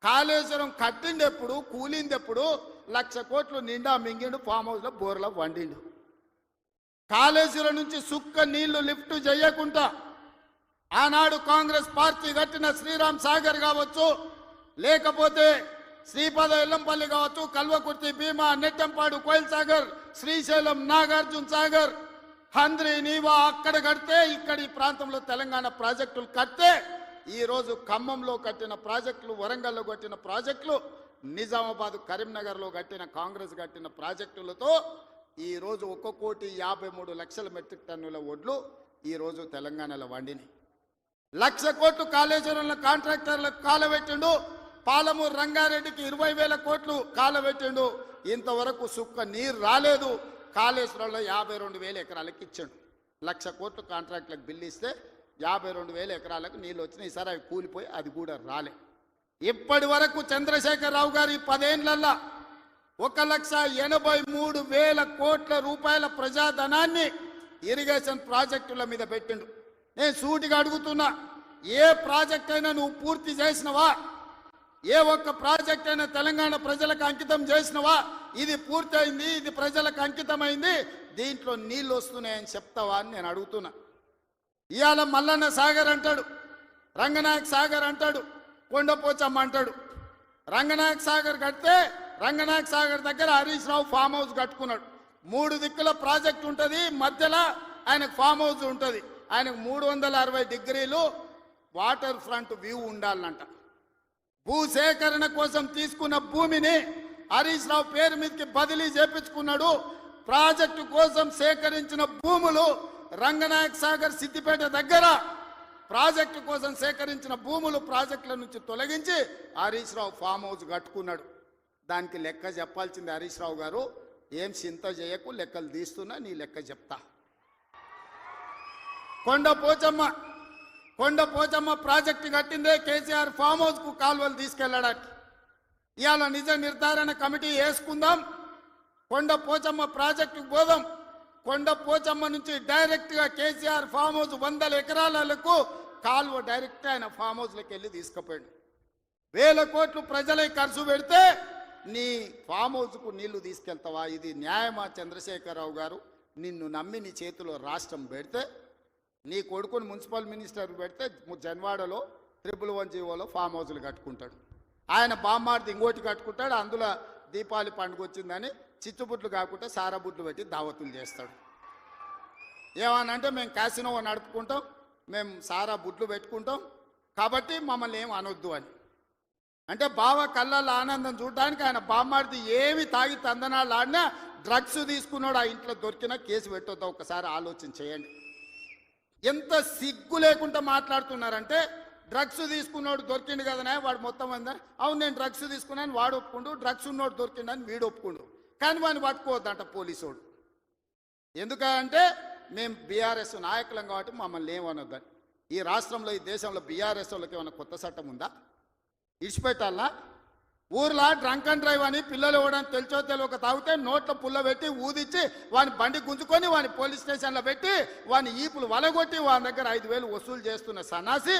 కాళేశ్వరం కట్టిండెప్పుడు, కూలిందెప్పుడు? 1,00,000 కోట్లు నిండా మింగిండు, ఫామ్ హౌస్లో బోర్లో వండిండు. కాళేశ్వరం నుంచి సుక్క నీళ్లు లిఫ్ట్ చేయకుండా ఆనాడు కాంగ్రెస్ పార్టీ కట్టిన శ్రీరామ్ సాగర్ కావచ్చు, లేకపోతే శ్రీపద ఎల్లంపల్లి కావచ్చు, కల్వకుర్తి, భీమా, నెట్టంపాడు, కోయిల్ సాగర్, శ్రీశైలం, నాగార్జున సాగర్, హంద్రి, నీవా అక్కడ కడితే ఇక్కడ ఈ ప్రాంతంలో తెలంగాణ ప్రాజెక్టులు కడితే ఈరోజు ఖమ్మంలో కట్టిన ప్రాజెక్టులు, వరంగల్లో కట్టిన ప్రాజెక్టులు, నిజామాబాద్, కరీంనగర్లో కట్టిన కాంగ్రెస్ కట్టిన ప్రాజెక్టులతో ఈరోజు 1,53,00,000 మెట్రిక్ టన్నుల వడ్లు ఈరోజు తెలంగాణలో వండినాయి. 1,00,000 కోట్లు కాళేశ్వరంలో కాంట్రాక్టర్లకు కాలబెట్టిండు. పాలమూరు రంగారెడ్డికి 20,000 కోట్లు కాలబెట్టిండు. ఇంతవరకు సుక్క నీరు రాలేదు. కాళేశ్వరంలో 52,000 ఎకరాలకు ఇచ్చాడు. 1,00,000 కోట్లు కాంట్రాక్టులకు బిల్లు ఇస్తే 52,000 ఎకరాలకు నీళ్ళు వచ్చినాయి. ఈసారి అవి కూలిపోయి అది కూడా రాలే. ఇప్పటి వరకు చంద్రశేఖర్ రావు గారి 10 ఏళ్లల్లా 1,83,000 కోట్ల రూపాయల ప్రజాధనాన్ని ఇరిగేషన్ ప్రాజెక్టుల మీద పెట్టిండు. నేను సూటిగా అడుగుతున్నా, ఏ ప్రాజెక్ట్ అయినా నువ్వు పూర్తి చేసినవా? ఏ ఒక్క ప్రాజెక్ట్ అయినా తెలంగాణ ప్రజలకు అంకితం చేసినవా? ఇది పూర్తయింది, ఇది ప్రజలకు అంకితమైంది, దీంట్లో నీళ్ళు వస్తున్నాయని చెప్తావా అని నేను అడుగుతున్నా. ఇవాళ మల్లన్న సాగర్ అంటాడు, రంగనాయక్ సాగర్ అంటాడు, కొండపోచమ్మ అంటాడు. రంగనాయక్ సాగర్ కడితే రంగనాయక్ సాగర్ దగ్గర హరీష్ రావు ఫామ్ హౌస్ కట్టుకున్నాడు. 3 దిక్కుల ప్రాజెక్ట్ ఉంటుంది, మధ్యలో ఆయనకు ఫామ్ హౌస్ ఉంటుంది. ఆయనకు 360 డిగ్రీలు వాటర్ ఫ్రంట్ వ్యూ ఉండాలంట. భూసేకరణ కోసం తీసుకున్న భూమిని హరీష్ రావు పేరు మీదకి బదిలీ చేపించుకున్నాడు. ప్రాజెక్టు కోసం సేకరించిన భూములు రంగనాయక సాగర్ సిద్దిపేట దగ్గర ప్రాజెక్టు కోసం సేకరించిన భూములు ప్రాజెక్టుల నుంచి తొలగించి హరీష్ రావు ఫామ్ హౌస్ కట్టుకున్నాడు. దానికి లెక్క చెప్పాల్సింది హరీష్ రావు గారు. ఏం చింత చేయకు, లెక్కలు తీస్తున్నా, నీ లెక్క చెప్తా. కొండ పోచమ్మ ప్రాజెక్టు కట్టిందే కేసీఆర్ ఫామ్ హౌస్ కు కాలువలు తీసుకెళ్లడానికి. ఇవాళ నిజ నిర్ధారణ కమిటీ వేసుకుందాం, కొండ పోచమ్మ ప్రాజెక్టుకు పోదాం. కొండ పోచమ్మ నుంచి డైరెక్ట్ గా కేసీఆర్ ఫామ్ హౌస్ 100 ఎకరాలకు కాలువ డైరెక్ట్ ఆయన ఫామ్ హౌస్లోకి వెళ్ళి తీసుకుపోయాడు. 1000 కోట్లు ప్రజలై ఖర్చు పెడితే నీ ఫామ్ హౌస్కు నీళ్లు తీసుకెళ్తావా? ఇది న్యాయమా? చంద్రశేఖరరావు గారు, నిన్ను నమ్మి నీ చేతిలో రాష్ట్రం పెడితే, నీ కొడుకుని మున్సిపల్ మినిస్టర్ పెడితే జన్వాడలో 111 ఫామ్ హౌస్లు కట్టుకుంటాడు. ఆయన బామ్మార్ది ఇంకోటి కట్టుకుంటాడు. అందులో దీపావళి పండుగ వచ్చిందని చిచ్చుబుట్లు కాకుండా సారాబుట్లు పెట్టి దావతులు చేస్తాడు. ఏమనంటే మేము క్యాసినో నడుపుకుంటాం, మేము సారా బుట్లు పెట్టుకుంటాం, కాబట్టి మమ్మల్ని ఏం అనొద్దు అని. అంటే బావ కళ్ళల్లో ఆనందం చూడడానికి ఆయన బామ్మార్ది ఏమి తాగి తందనాలు ఆడినా డ్రగ్స్ తీసుకున్నాడు ఆ ఇంట్లో దొరికినా కేసు పెట్టొద్దా? ఒకసారి ఆలోచన చేయండి. ఎంత సిగ్గు లేకుండా మాట్లాడుతున్నారంటే, డ్రగ్స్ తీసుకున్నాడు దొరికిండు కదనే వాడు మొత్తం అందా, అవును నేను డ్రగ్స్ తీసుకున్నాను వాడు ఒప్పుకుండు, డ్రగ్స్ ఉన్నోడు దొరికిండని వీడు ఒప్పుకుండు, కానీ వాడిని పట్టుకోవద్దంట పోలీసోడు. ఎందుకంటే మేము బీఆర్ఎస్ నాయకులం కాబట్టి మమ్మల్ని ఏమనొద్దని. ఈ రాష్ట్రంలో ఈ దేశంలో బీఆర్ఎస్ వాళ్ళకి ఏమైనా కొత్త చట్టం ఉందా? ఇడిచిపెట్టాలా? ఊర్లో డ్రంక్ అండ్ డ్రైవ్ అని పిల్లలు ఇవ్వడానికి తెలిసో తెలియక తాగితే నోట్లో పుల్ల పెట్టి ఊదిచ్చి వాని బండి గుంజుకొని వాని పోలీస్ స్టేషన్లో పెట్టి వాని ఈపులు వలగొట్టి వాని దగ్గర 5,000 వసూలు చేస్తున్న సన్నాసి,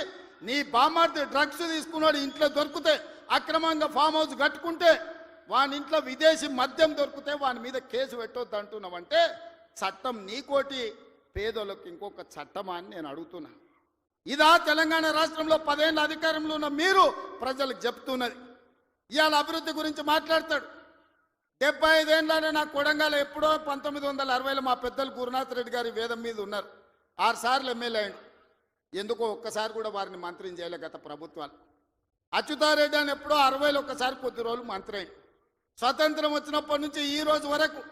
నీ బామ్మార్ది డ్రగ్స్ తీసుకున్నాడు ఇంట్లో దొరికితే, అక్రమంగా ఫామ్ హౌస్ కట్టుకుంటే, వాని ఇంట్లో విదేశీ మద్యం దొరికితే వాని మీద కేసు పెట్టొద్దు అంటున్నావంటే చట్టం నీకోటి పేదోళ్ళకి ఇంకొక చట్టమా అని నేను అడుగుతున్నా. ఇదా తెలంగాణ రాష్ట్రంలో 10 ఏళ్ళ అధికారంలో ఉన్న మీరు ప్రజలకు చెప్తున్నది? ఇవాళ అభివృద్ధి గురించి మాట్లాడతాడు. 75 ఏళ్ళనే నా కొడంగల్ ఎప్పుడో 1960లో మా పెద్దలు గురునాథ్ రెడ్డి గారి వేదం మీద ఉన్నారు. 6 సార్లు ఎమ్మెల్యే అయ్యాడు. ఎందుకో ఒక్కసారి కూడా వారిని మంత్రిని చేయలే గత ప్రభుత్వాలు. అచ్యుతారెడ్డి అని ఎప్పుడో 60లో ఒక్కసారి కొద్ది రోజులు మంత్రి అయ్యాడు. స్వతంత్రం వచ్చినప్పటి నుంచి ఈ రోజు వరకు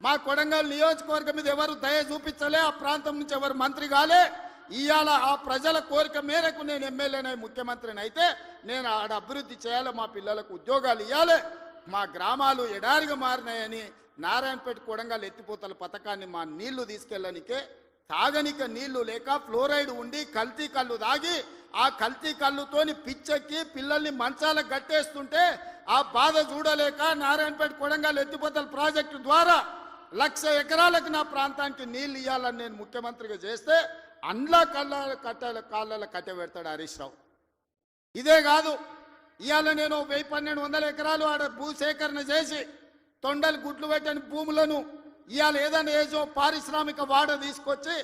మా కొడంగల్ నియోజకవర్గం మీద ఎవరు దయ చూపించలే, ఆ ప్రాంతం నుంచి ఎవరు మంత్రి కాలే. ఇవాళ ఆ ప్రజల కోరిక మేరకు నేను ఎమ్మెల్యేనై ముఖ్యమంత్రిని అయితే నేను ఆడ అభివృద్ధి చేయాలి, మా పిల్లలకు ఉద్యోగాలు ఇవ్వాలి, మా గ్రామాలు ఎడారిగా మారినాయని నారాయణపేట కొడంగల్ ఎత్తిపోతల పథకాన్ని మా నీళ్లు తీసుకెళ్ళనికే తాగనిక నీళ్లు లేక ఫ్లోరైడ్ ఉండి కల్తీ కళ్ళు తాగి ఆ కల్తీ కళ్ళుతోని పిచ్చెక్కి పిల్లల్ని మంచాలకు గట్టేస్తుంటే ఆ బాధ చూడలేక నారాయణపేట కొడంగల్ ఎత్తిపోతల ప్రాజెక్టు ద్వారా 1,00,000 ఎకరాలకు నా ప్రాంతానికి నీళ్లు ఇవ్వాలని నేను ముఖ్యమంత్రిగా చేస్తే అండ్లా కాళ్ళ కట్టె పెడతాడు హరీష్ రావు. ఇదే కాదు, ఇవాళ నేను 1,1200 ఎకరాలు ఆడ భూసేకరణ చేసి తొండలు గుడ్లు పెట్టని భూములను ఇవాళ ఏదైనా ఏజో పారిశ్రామిక వాడ తీసుకొచ్చి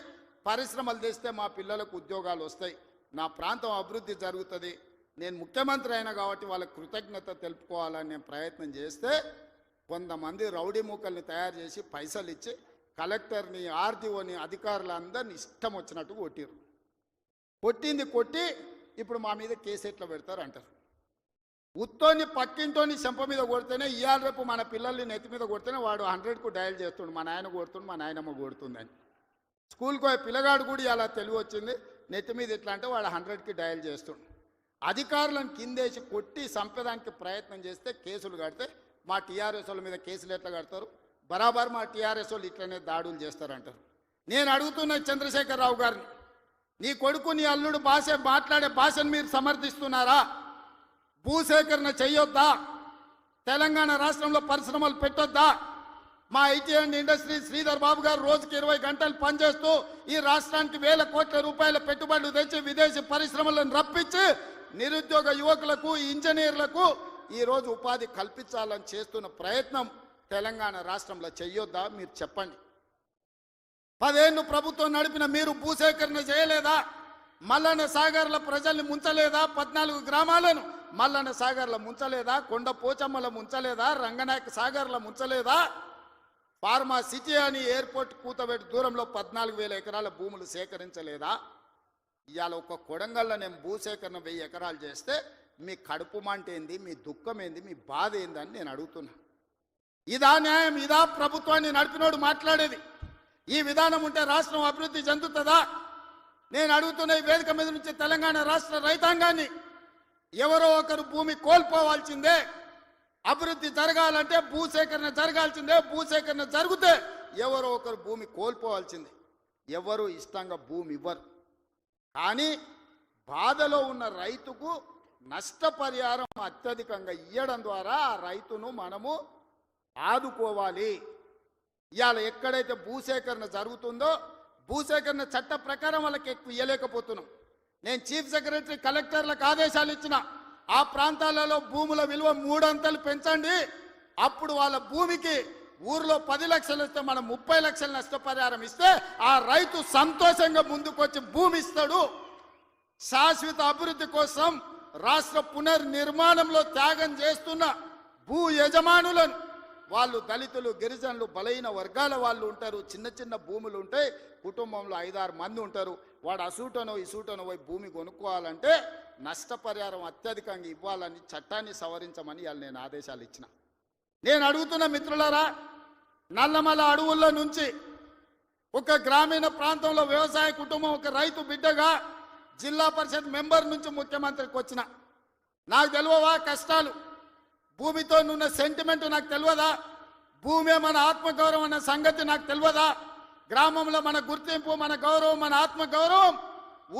పరిశ్రమలు తెస్తే మా పిల్లలకు ఉద్యోగాలు వస్తాయి, నా ప్రాంతం అభివృద్ధి జరుగుతుంది. నేను ముఖ్యమంత్రి అయినా కాబట్టి వాళ్ళకి కృతజ్ఞత తెలుపుకోవాలని నేను ప్రయత్నం చేస్తే కొంతమంది రౌడీ మూకల్ని తయారు చేసి పైసలు ఇచ్చి కలెక్టర్ని ఆర్డీఓని అధికారులందరినీ ఇష్టం వచ్చినట్టు కొట్టిరు. కొట్టి ఇప్పుడు మా మీద కేసు ఎట్లా పెడతారు అంటారు. ఉత్తోని పక్కింటోని చెంప మీద కొడితేనే ఇవాళ రేపు మన పిల్లల్ని నెత్తి మీద కొడితేనే వాడు 100కు డయల్ చేస్తుండు, మా నాయన కొడుతుండు మా నాయనమ్మ కొడుతుందని. స్కూల్కి పోయే పిల్లగాడు కూడా ఇలా తెలివి వచ్చింది, నెత్తి మీద ఇట్లా అంటే వాడు 100కి డయల్ చేస్తుండు. అధికారులను కిందేసి కొట్టి చంపేదానికి ప్రయత్నం చేస్తే కేసులు కడితే మా టీఆర్ఎస్ వాళ్ళ మీద కేసులు ఎట్లా కడతారు? బరాబర్ మా టీఆర్ఎస్ వాళ్ళు ఇట్లనే దాడులు చేస్తారంటారు. నేను అడుగుతున్న చంద్రశేఖరరావు గారిని, నీ కొడుకు నీ అల్లుడు మాట్లాడే భాషను మీరు సమర్థిస్తున్నారా? భూసేకరణ చెయ్యొద్దా? తెలంగాణ రాష్ట్రంలో పరిశ్రమలు పెట్టొద్దా? మా IT and industry Sridhar Babu గారు రోజుకి 20 గంటలు పనిచేస్తూ ఈ రాష్ట్రానికి 1,000 కోట్ల రూపాయల పెట్టుబడులు తెచ్చి విదేశీ పరిశ్రమలను రప్పించి నిరుద్యోగ యువకులకు ఇంజనీర్లకు ఈరోజు ఉపాధి కల్పించాలని చేస్తున్న ప్రయత్నం తెలంగాణ రాష్ట్రంలో చెయ్యొద్దా? మీరు చెప్పండి. 10 ఏళ్ళు ప్రభుత్వం నడిపిన మీరు భూసేకరణ చేయలేదా? మల్లన్న సాగర్ల ప్రజల్ని ముంచలేదా? 14 గ్రామాలను మల్లన్న సాగర్ల ముంచలేదా? కొండ పోచమ్మల ముంచలేదా? రంగనాయక సాగర్ల ముంచలేదా? ఫార్మా సిటీ అని ఎయిర్పోర్ట్ కూతబెట్టి దూరంలో 14,000 ఎకరాల భూములు సేకరించలేదా? ఇవాళ ఒక కొడంగల్లో నేను భూసేకరణ 1000 ఎకరాలు చేస్తే మీ కడుపు మంట ఏంది, మీ దుఃఖం ఏంది, మీ బాధ ఏందని నేను అడుగుతున్నా. ఇదా న్యాయం? ఇదా ప్రభుత్వాన్ని నడిపినోడు మాట్లాడేది? ఈ విధానం ఉంటే రాష్ట్రం అభివృద్ధి చెందుతుందా? నేను అడుగుతున్న ఈ వేదిక మీద నుంచి తెలంగాణ రాష్ట్ర రైతాంగాన్ని, ఎవరో ఒకరు భూమి కోల్పోవాల్సిందే. అభివృద్ధి జరగాలంటే భూసేకరణ జరగాల్సిందే. భూసేకరణ జరిగితే ఎవరో ఒకరు భూమి కోల్పోవాల్సిందే. ఎవరు ఇష్టంగా భూమి ఇవ్వరు. కానీ బాధలో ఉన్న రైతుకు నష్టపరిహారం అత్యధికంగా ఇవ్వడం ద్వారా ఆ రైతును మనము ఆదుకోవాలి. ఇవాళ ఎక్కడైతే భూసేకరణ జరుగుతుందో భూసేకరణ చట్ట ప్రకారం వాళ్ళకి ఎక్కువ ఇవ్వలేకపోతున్నాం. నేను చీఫ్ సెక్రటరీ కలెక్టర్లకు ఆదేశాలు ఇచ్చిన, ఆ ప్రాంతాలలో భూముల విలువ 3 అంతలు పెంచండి. అప్పుడు వాళ్ళ భూమికి ఊర్లో 10 లక్షలు ఇస్తే మనం 30 లక్షల నష్టపరిహారం ఇస్తే ఆ రైతు సంతోషంగా ముందుకొచ్చి భూమి ఇస్తాడు. శాశ్వత అభివృద్ధి కోసం రాష్ట్ర పునర్నిర్మాణంలో త్యాగం చేస్తున్న భూ యజమానులను, వాళ్ళు దళితులు, గిరిజనులు, బలైన వర్గాల వాళ్ళు ఉంటారు. చిన్న చిన్న భూములు ఉంటాయి, కుటుంబంలో 5-6 మంది ఉంటారు. వాడు అసూటనో ఇసూటనో పోయి భూమి కొనుక్కోవాలంటే నష్టపరిహారం అత్యధికంగా ఇవ్వాలని చట్టాన్ని సవరించమని వాళ్ళు నేను ఆదేశాలు ఇచ్చిన. నేను అడుగుతున్న మిత్రులారా, నల్లమల అడవుల్లో నుంచి ఒక గ్రామీణ ప్రాంతంలో వ్యవసాయ కుటుంబం, ఒక రైతు బిడ్డగా జిల్లా పరిషత్ మెంబర్ నుంచి ముఖ్యమంత్రికి వచ్చిన, నాకు తెలియవా కష్టాలు? భూమితో ఉన్న సెంటిమెంట్ నాకు తెలియదా? భూమే మన ఆత్మగౌరవం అన్న సంగతి నాకు తెలియదా? గ్రామంలో మన గుర్తింపు, మన గౌరవం, మన ఆత్మగౌరవం,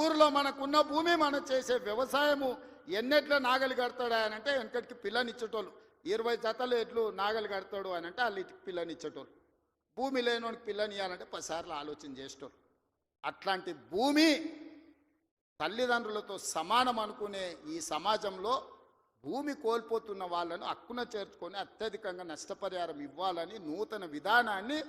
ఊరిలో మనకున్న భూమి, మనం చేసే వ్యవసాయము. ఎన్నెట్ల నాగలి కడతాడా అని అంటే వెనకటికి పిల్లనిచ్చేటోళ్ళు, 20 జతలు ఎట్లు నాగలి కడతాడు అని అంటే వాళ్ళు పిల్లనిచ్చేటోళ్ళు. భూమి లేనోనికి పిల్లని ఇవ్వాలంటే 10 సార్లు ఆలోచన చేసేటోళ్ళు. అట్లాంటి భూమి తల్లిదండ్రులతో సమానం అనుకునే ఈ సమాజంలో భూమి కోల్పోతున్న వాళ్ళను హక్కున చేర్చుకొని అత్యధికంగా నష్టపరిహారం ఇవ్వాలని నూతన విధానాన్ని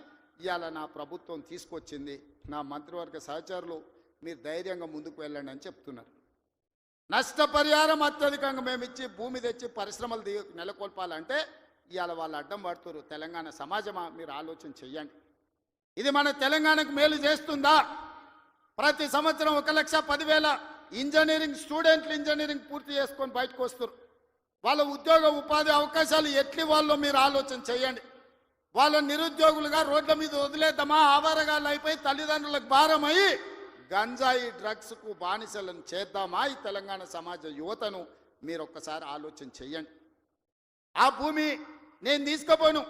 ఇవాళ నా ప్రభుత్వం తీసుకొచ్చింది. నా మంత్రివర్గ సహచరులు మీరు ధైర్యంగా ముందుకు వెళ్ళండి అని చెప్తున్నారు. నష్టపరిహారం అత్యధికంగా మేము ఇచ్చి భూమి తెచ్చి పరిశ్రమలు నెలకొల్పాలంటే ఇవాళ వాళ్ళు అడ్డం పడుతున్నారు. తెలంగాణ సమాజమా, మీరు ఆలోచన చెయ్యండి. ఇది మన తెలంగాణకు మేలు చేస్తుందా? ప్రతి సంవత్సరం 1,10,000 ఇంజనీరింగ్ స్టూడెంట్లు ఇంజనీరింగ్ పూర్తి చేసుకొని బయటకు వస్తారు. వాళ్ళ ఉద్యోగ ఉపాధి అవకాశాలు ఎట్లి వాళ్ళో మీరు ఆలోచన చేయండి. వాళ్ళ నిరుద్యోగులుగా రోడ్ల మీద వదిలేద్దామా? ఆవారగాళ్ళు అయిపోయి తల్లిదండ్రులకు భారమై గంజాయి డ్రగ్స్కు బానిసలను చేద్దామా? ఈ తెలంగాణ సమాజ యువతను మీరు ఒక్కసారి ఆలోచన చెయ్యండి. ఆ భూమి నేను తీసుకుపోను,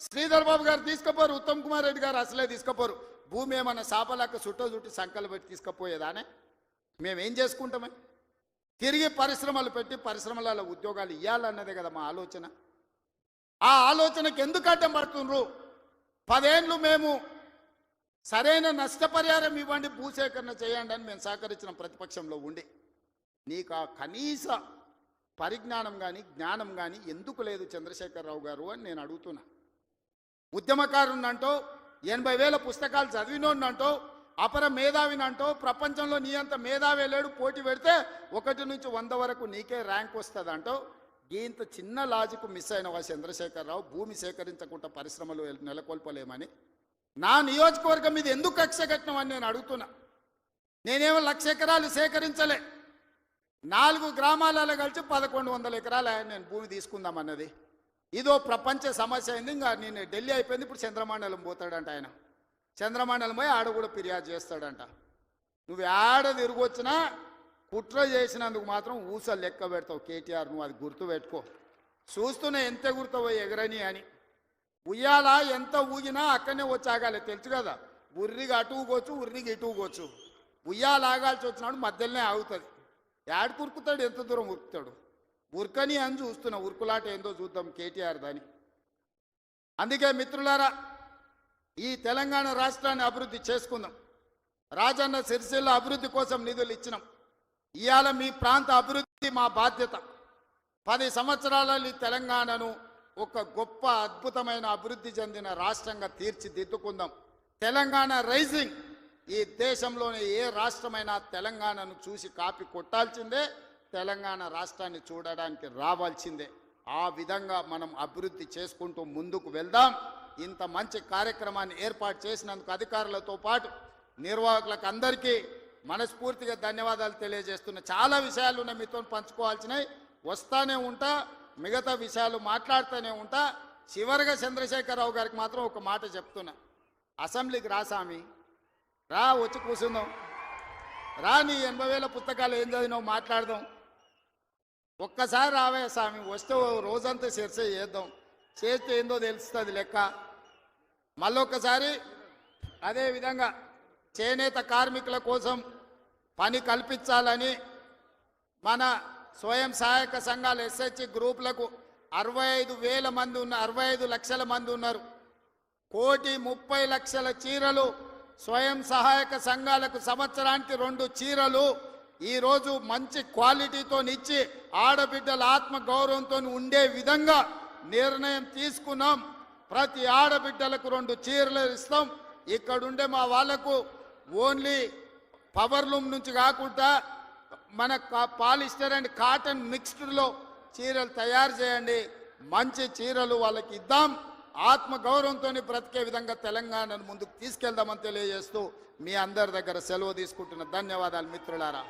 శ్రీధర్ బాబు గారు తీసుకుపోరు, ఉత్తమ్ కుమార్ రెడ్డి గారు అసలే తీసుకుపోరు. భూమి ఏమన్నా సాపలాక చుట్టి సంకలు పెట్టి తీసుకుపోయేదానే? మేమేం చేసుకుంటామే? తిరిగి పరిశ్రమలు పెట్టి పరిశ్రమలలో ఉద్యోగాలు ఇవ్వాలన్నదే కదా మా ఆలోచన. ఆ ఆలోచనకు ఎందుకు అడ్డం పడుతుండ్రు? 10 ఏళ్ళు మేము సరైన నష్టపరిహారం ఇవ్వండి, భూసేకరణ చేయండి అని మేము సహకరించిన ప్రతిపక్షంలో ఉండి నీకు ఆ కనీస పరిజ్ఞానం కానీ జ్ఞానం కానీ ఎందుకు లేదు చంద్రశేఖరరావు గారు అని నేను అడుగుతున్నా. ఉద్యమకారునంటో 80,000 పుస్తకాలు చదివినోడినంటో అపర మేధావినంటో ప్రపంచంలో నీ అంత మేధావి లేడు, పోటీ పెడితే 1 నుంచి 100 వరకు నీకే ర్యాంక్ వస్తుందంటో ఇంత చిన్న లాజిక్ మిస్ అయినవా చంద్రశేఖరరావు? భూమి సేకరించకుండా పరిశ్రమలు నెలకొల్పలేమని నా నియోజకవర్గం మీద ఎందుకు కక్ష కట్టినవని నేను అడుగుతున్నా. నేనేమో 1,00,000 ఎకరాలు సేకరించలే, 4 గ్రామాలలో కలిసి 1,100 ఎకరాలు నేను భూమి తీసుకుందామన్నది. ఇదో ప్రపంచ సమస్య అయింది. ఇంకా నేను ఢిల్లీ అయిపోయింది, ఇప్పుడు చంద్రమండలం పోతాడంట ఆయన. చంద్రమండలం పోయి ఆడ కూడా ఫిర్యాదు చేస్తాడంట. నువ్వు ఆడ తిరిగొచ్చినా కుట్ర చేసినందుకు మాత్రం ఊసలు లెక్క పెడతావు కేటీఆర్, నువ్వు అది గుర్తు పెట్టుకో. చూస్తున్నా ఎంత గుర్తావో ఎగరని అని. ఉయ్యాల ఎంత ఊగినా అక్కడనే వచ్చి ఆగాలి, తెలుసు కదా. ఉర్రిగా అటు ఊగొచ్చు, ఉర్రికి ఇటు ఊగొచ్చు. ఉయ్యాల ఆగాల్సి వచ్చినాడు మధ్యలోనే ఆగుతుంది. యాడ్ కురుకుతాడు, ఎంత దూరం ఉరుకుతాడు? ఉరకని అని చూస్తున్నా. ఉరుకులాట ఏందో చూద్దాం కేటీఆర్ దాని. అందుకే మిత్రులారా, ఈ తెలంగాణ రాష్ట్రాన్ని అభివృద్ధి చేసుకుందాం. రాజన్న సిరిసిల్ల అభివృద్ధి కోసం నిధులు ఇచ్చినాం. ఇవాళ మీ ప్రాంత అభివృద్ధి మా బాధ్యత. 10 సంవత్సరాలలో ఈ తెలంగాణను ఒక గొప్ప అద్భుతమైన అభివృద్ధి చెందిన రాష్ట్రంగా తీర్చిదిద్దుకుందాం. తెలంగాణ రైజింగ్. ఈ దేశంలోని ఏ రాష్ట్రమైనా తెలంగాణను చూసి కాపీ కొట్టాల్సిందే, తెలంగాణ రాష్ట్రాన్ని చూడడానికి రావాల్సిందే. ఆ విధంగా మనం అభివృద్ధి చేసుకుంటూ ముందుకు వెళ్దాం. ఇంత మంచి కార్యక్రమాన్ని ఏర్పాటు చేసినందుకు అధికారులతో పాటు నిర్వాహకులకు అందరికీ మనస్ఫూర్తిగా ధన్యవాదాలు తెలియజేస్తున్నా. చాలా విషయాలు ఉన్నాయి మీతో పంచుకోవాల్సినవి. వస్తానే ఉంటా, మిగతా విషయాలు మాట్లాడుతూనే ఉంటా. చివరిగా చంద్రశేఖరరావు గారికి మాత్రం ఒక మాట చెప్తున్నా, అసెంబ్లీకి రా స్వామి, రా వచ్చి కూర్చుందాం, రా నీ 80,000 పుస్తకాలు ఏం చదివినావు మాట్లాడదాం. ఒక్కసారి రావే స్వామి, వస్తే రోజంతా చర్చ చేద్దాం, చేస్తే ఏందో తెలుస్తుంది లెక్క. మళ్ళొక్కసారి అదేవిధంగా చేనేత కార్మికుల కోసం పని కల్పించాలని మన స్వయం సహాయక సంఘాలు ఎస్హెచ్ గ్రూపులకు 65,000 మంది ఉన్నారు, 65 లక్షల మంది ఉన్నారు. 1,30,00,000 చీరలు స్వయం సహాయక సంఘాలకు సంవత్సరానికి 2 చీరలు ఈరోజు మంచి క్వాలిటీతో ఇచ్చి ఆడబిడ్డల ఆత్మ గౌరవంతో ఉండే విధంగా నిర్ణయం తీసుకున్నాం. ప్రతి ఆడబిడ్డలకు 2 చీరలు ఇస్తాం. ఇక్కడుండే మా వాళ్లకు ఓన్లీ పవర్ లూమ్ నుంచి కాకుండా మన పాలిస్టర్ అండ్ కాటన్ మిక్స్డ్లో చీరలు తయారు చేయండి, మంచి చీరలు వాళ్ళకి ఇద్దాం, ఆత్మ గౌరవంతో బ్రతికే విధంగా తెలంగాణను ముందుకు తీసుకెళ్దామని తెలియజేస్తూ మీ అందరి దగ్గర సెలవు తీసుకుంటున్న ధన్యవాదాలు మిత్రులారా.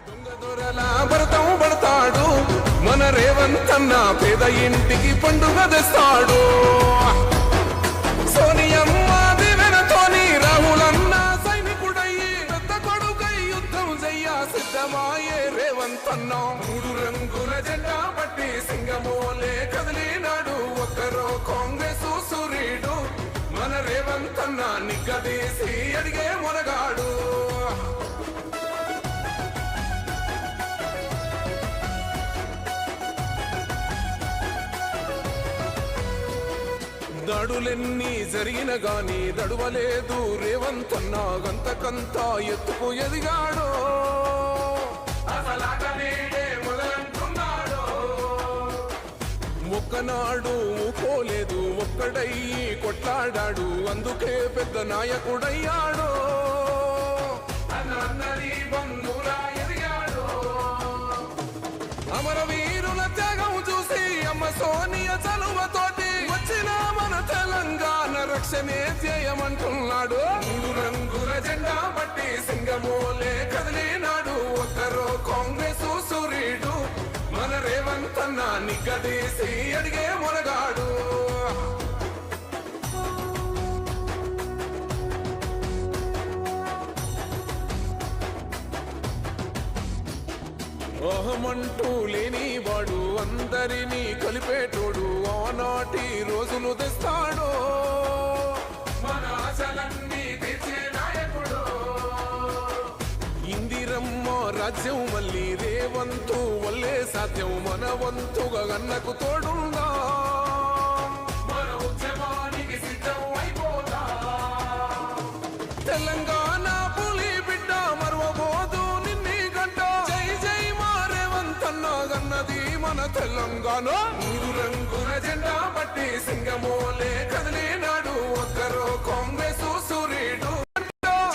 దొంగ దొరల భరతం పడతాడు మన రేవంత్ అన్న, పేద ఇంటికి పండుగ తెస్తాడు. సోనియమ్మ దివెనతోని రాహులన్న సైనికుడయ్యి పెద్ద కొడుకై యుద్ధం చెయ్య సిద్ధమాయే రేవంత్ అన్న. 3 రంగుల జెండా పట్టి సింగమోలే కదిలినాడు ఒక్కరో కాంగ్రెస్ సూర్యుడు. మన రేవంత్ అన్న నిగ్గదీసి అడిగే మొనగాడు. దాడులెన్ని జరిగిన గాని దడువలేదు రేవంత్ అన్న, గంతకంత ఎత్తుకు ఎదిగాడు. ఒక్కనాడు ఊకోలేదు, ఒక్కడయ్యి కొట్లాడాడు, అందుకే పెద్ద నాయకుడయ్యాడు. అమరవీరుల త్యాగం చూసి అమ్మ సోనియ చలువతోటి వచ్చిన మన తెలంగాణ రక్షణే చేయమంటున్నాడు. 3 రంగుల జెండా పట్టి సింగమోలే కదిలినాడు ఒక్కరో కాంగ్రెస్ సూర్యుడు. మన రేవంత్ అన్న నిగ్గదీసి అడిగే మొనగాడు. అహమంటూ లేని వాడు అందరినీ కలిపేటోడు, ఆనాటి రోజులు తెస్తాడు. మన ఆశలన్నీ తెచ్చే నాయకుడు. ఇందిరమ్మ రాజ్యం మళ్ళీ రేవంతు వల్లే సాధ్యం, మన వంతుగా అన్నకు తోడుందా. మన ఉద్యమానికి సిద్ధం అయిపోతా. తెలంగాణ పులి బిడ్డ మరువబోదు నిన్ని గంట. జై జై మా రేవంత్ అన్న గన్నది మన తెలంగాణ. 3 రంగుల జెండా పట్టి సింగమోలే కదిలినాడు ఒక్కరో కాంగ్రెస్ సూర్యుడు.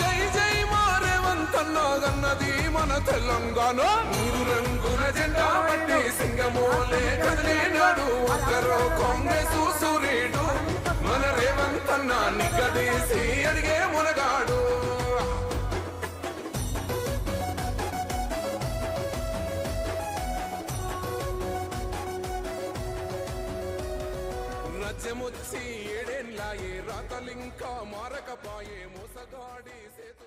జై జై మా రేవంత్ అన్న గన్నది మన తెలంగాణ. 3 రంగుల జెండా పట్టి సింగమోలే కదిలినాడు ఒక్కరో కాంగ్రెస్ సూర్యుడు. మన రేవంత్ అన్న నిగ్గదీసి అడిగే మునగాడు. రాజ్యమొచ్చి 7 ఏళ్లాయే, రాతలింకా మారకపాయే, మోసగాడి సేతు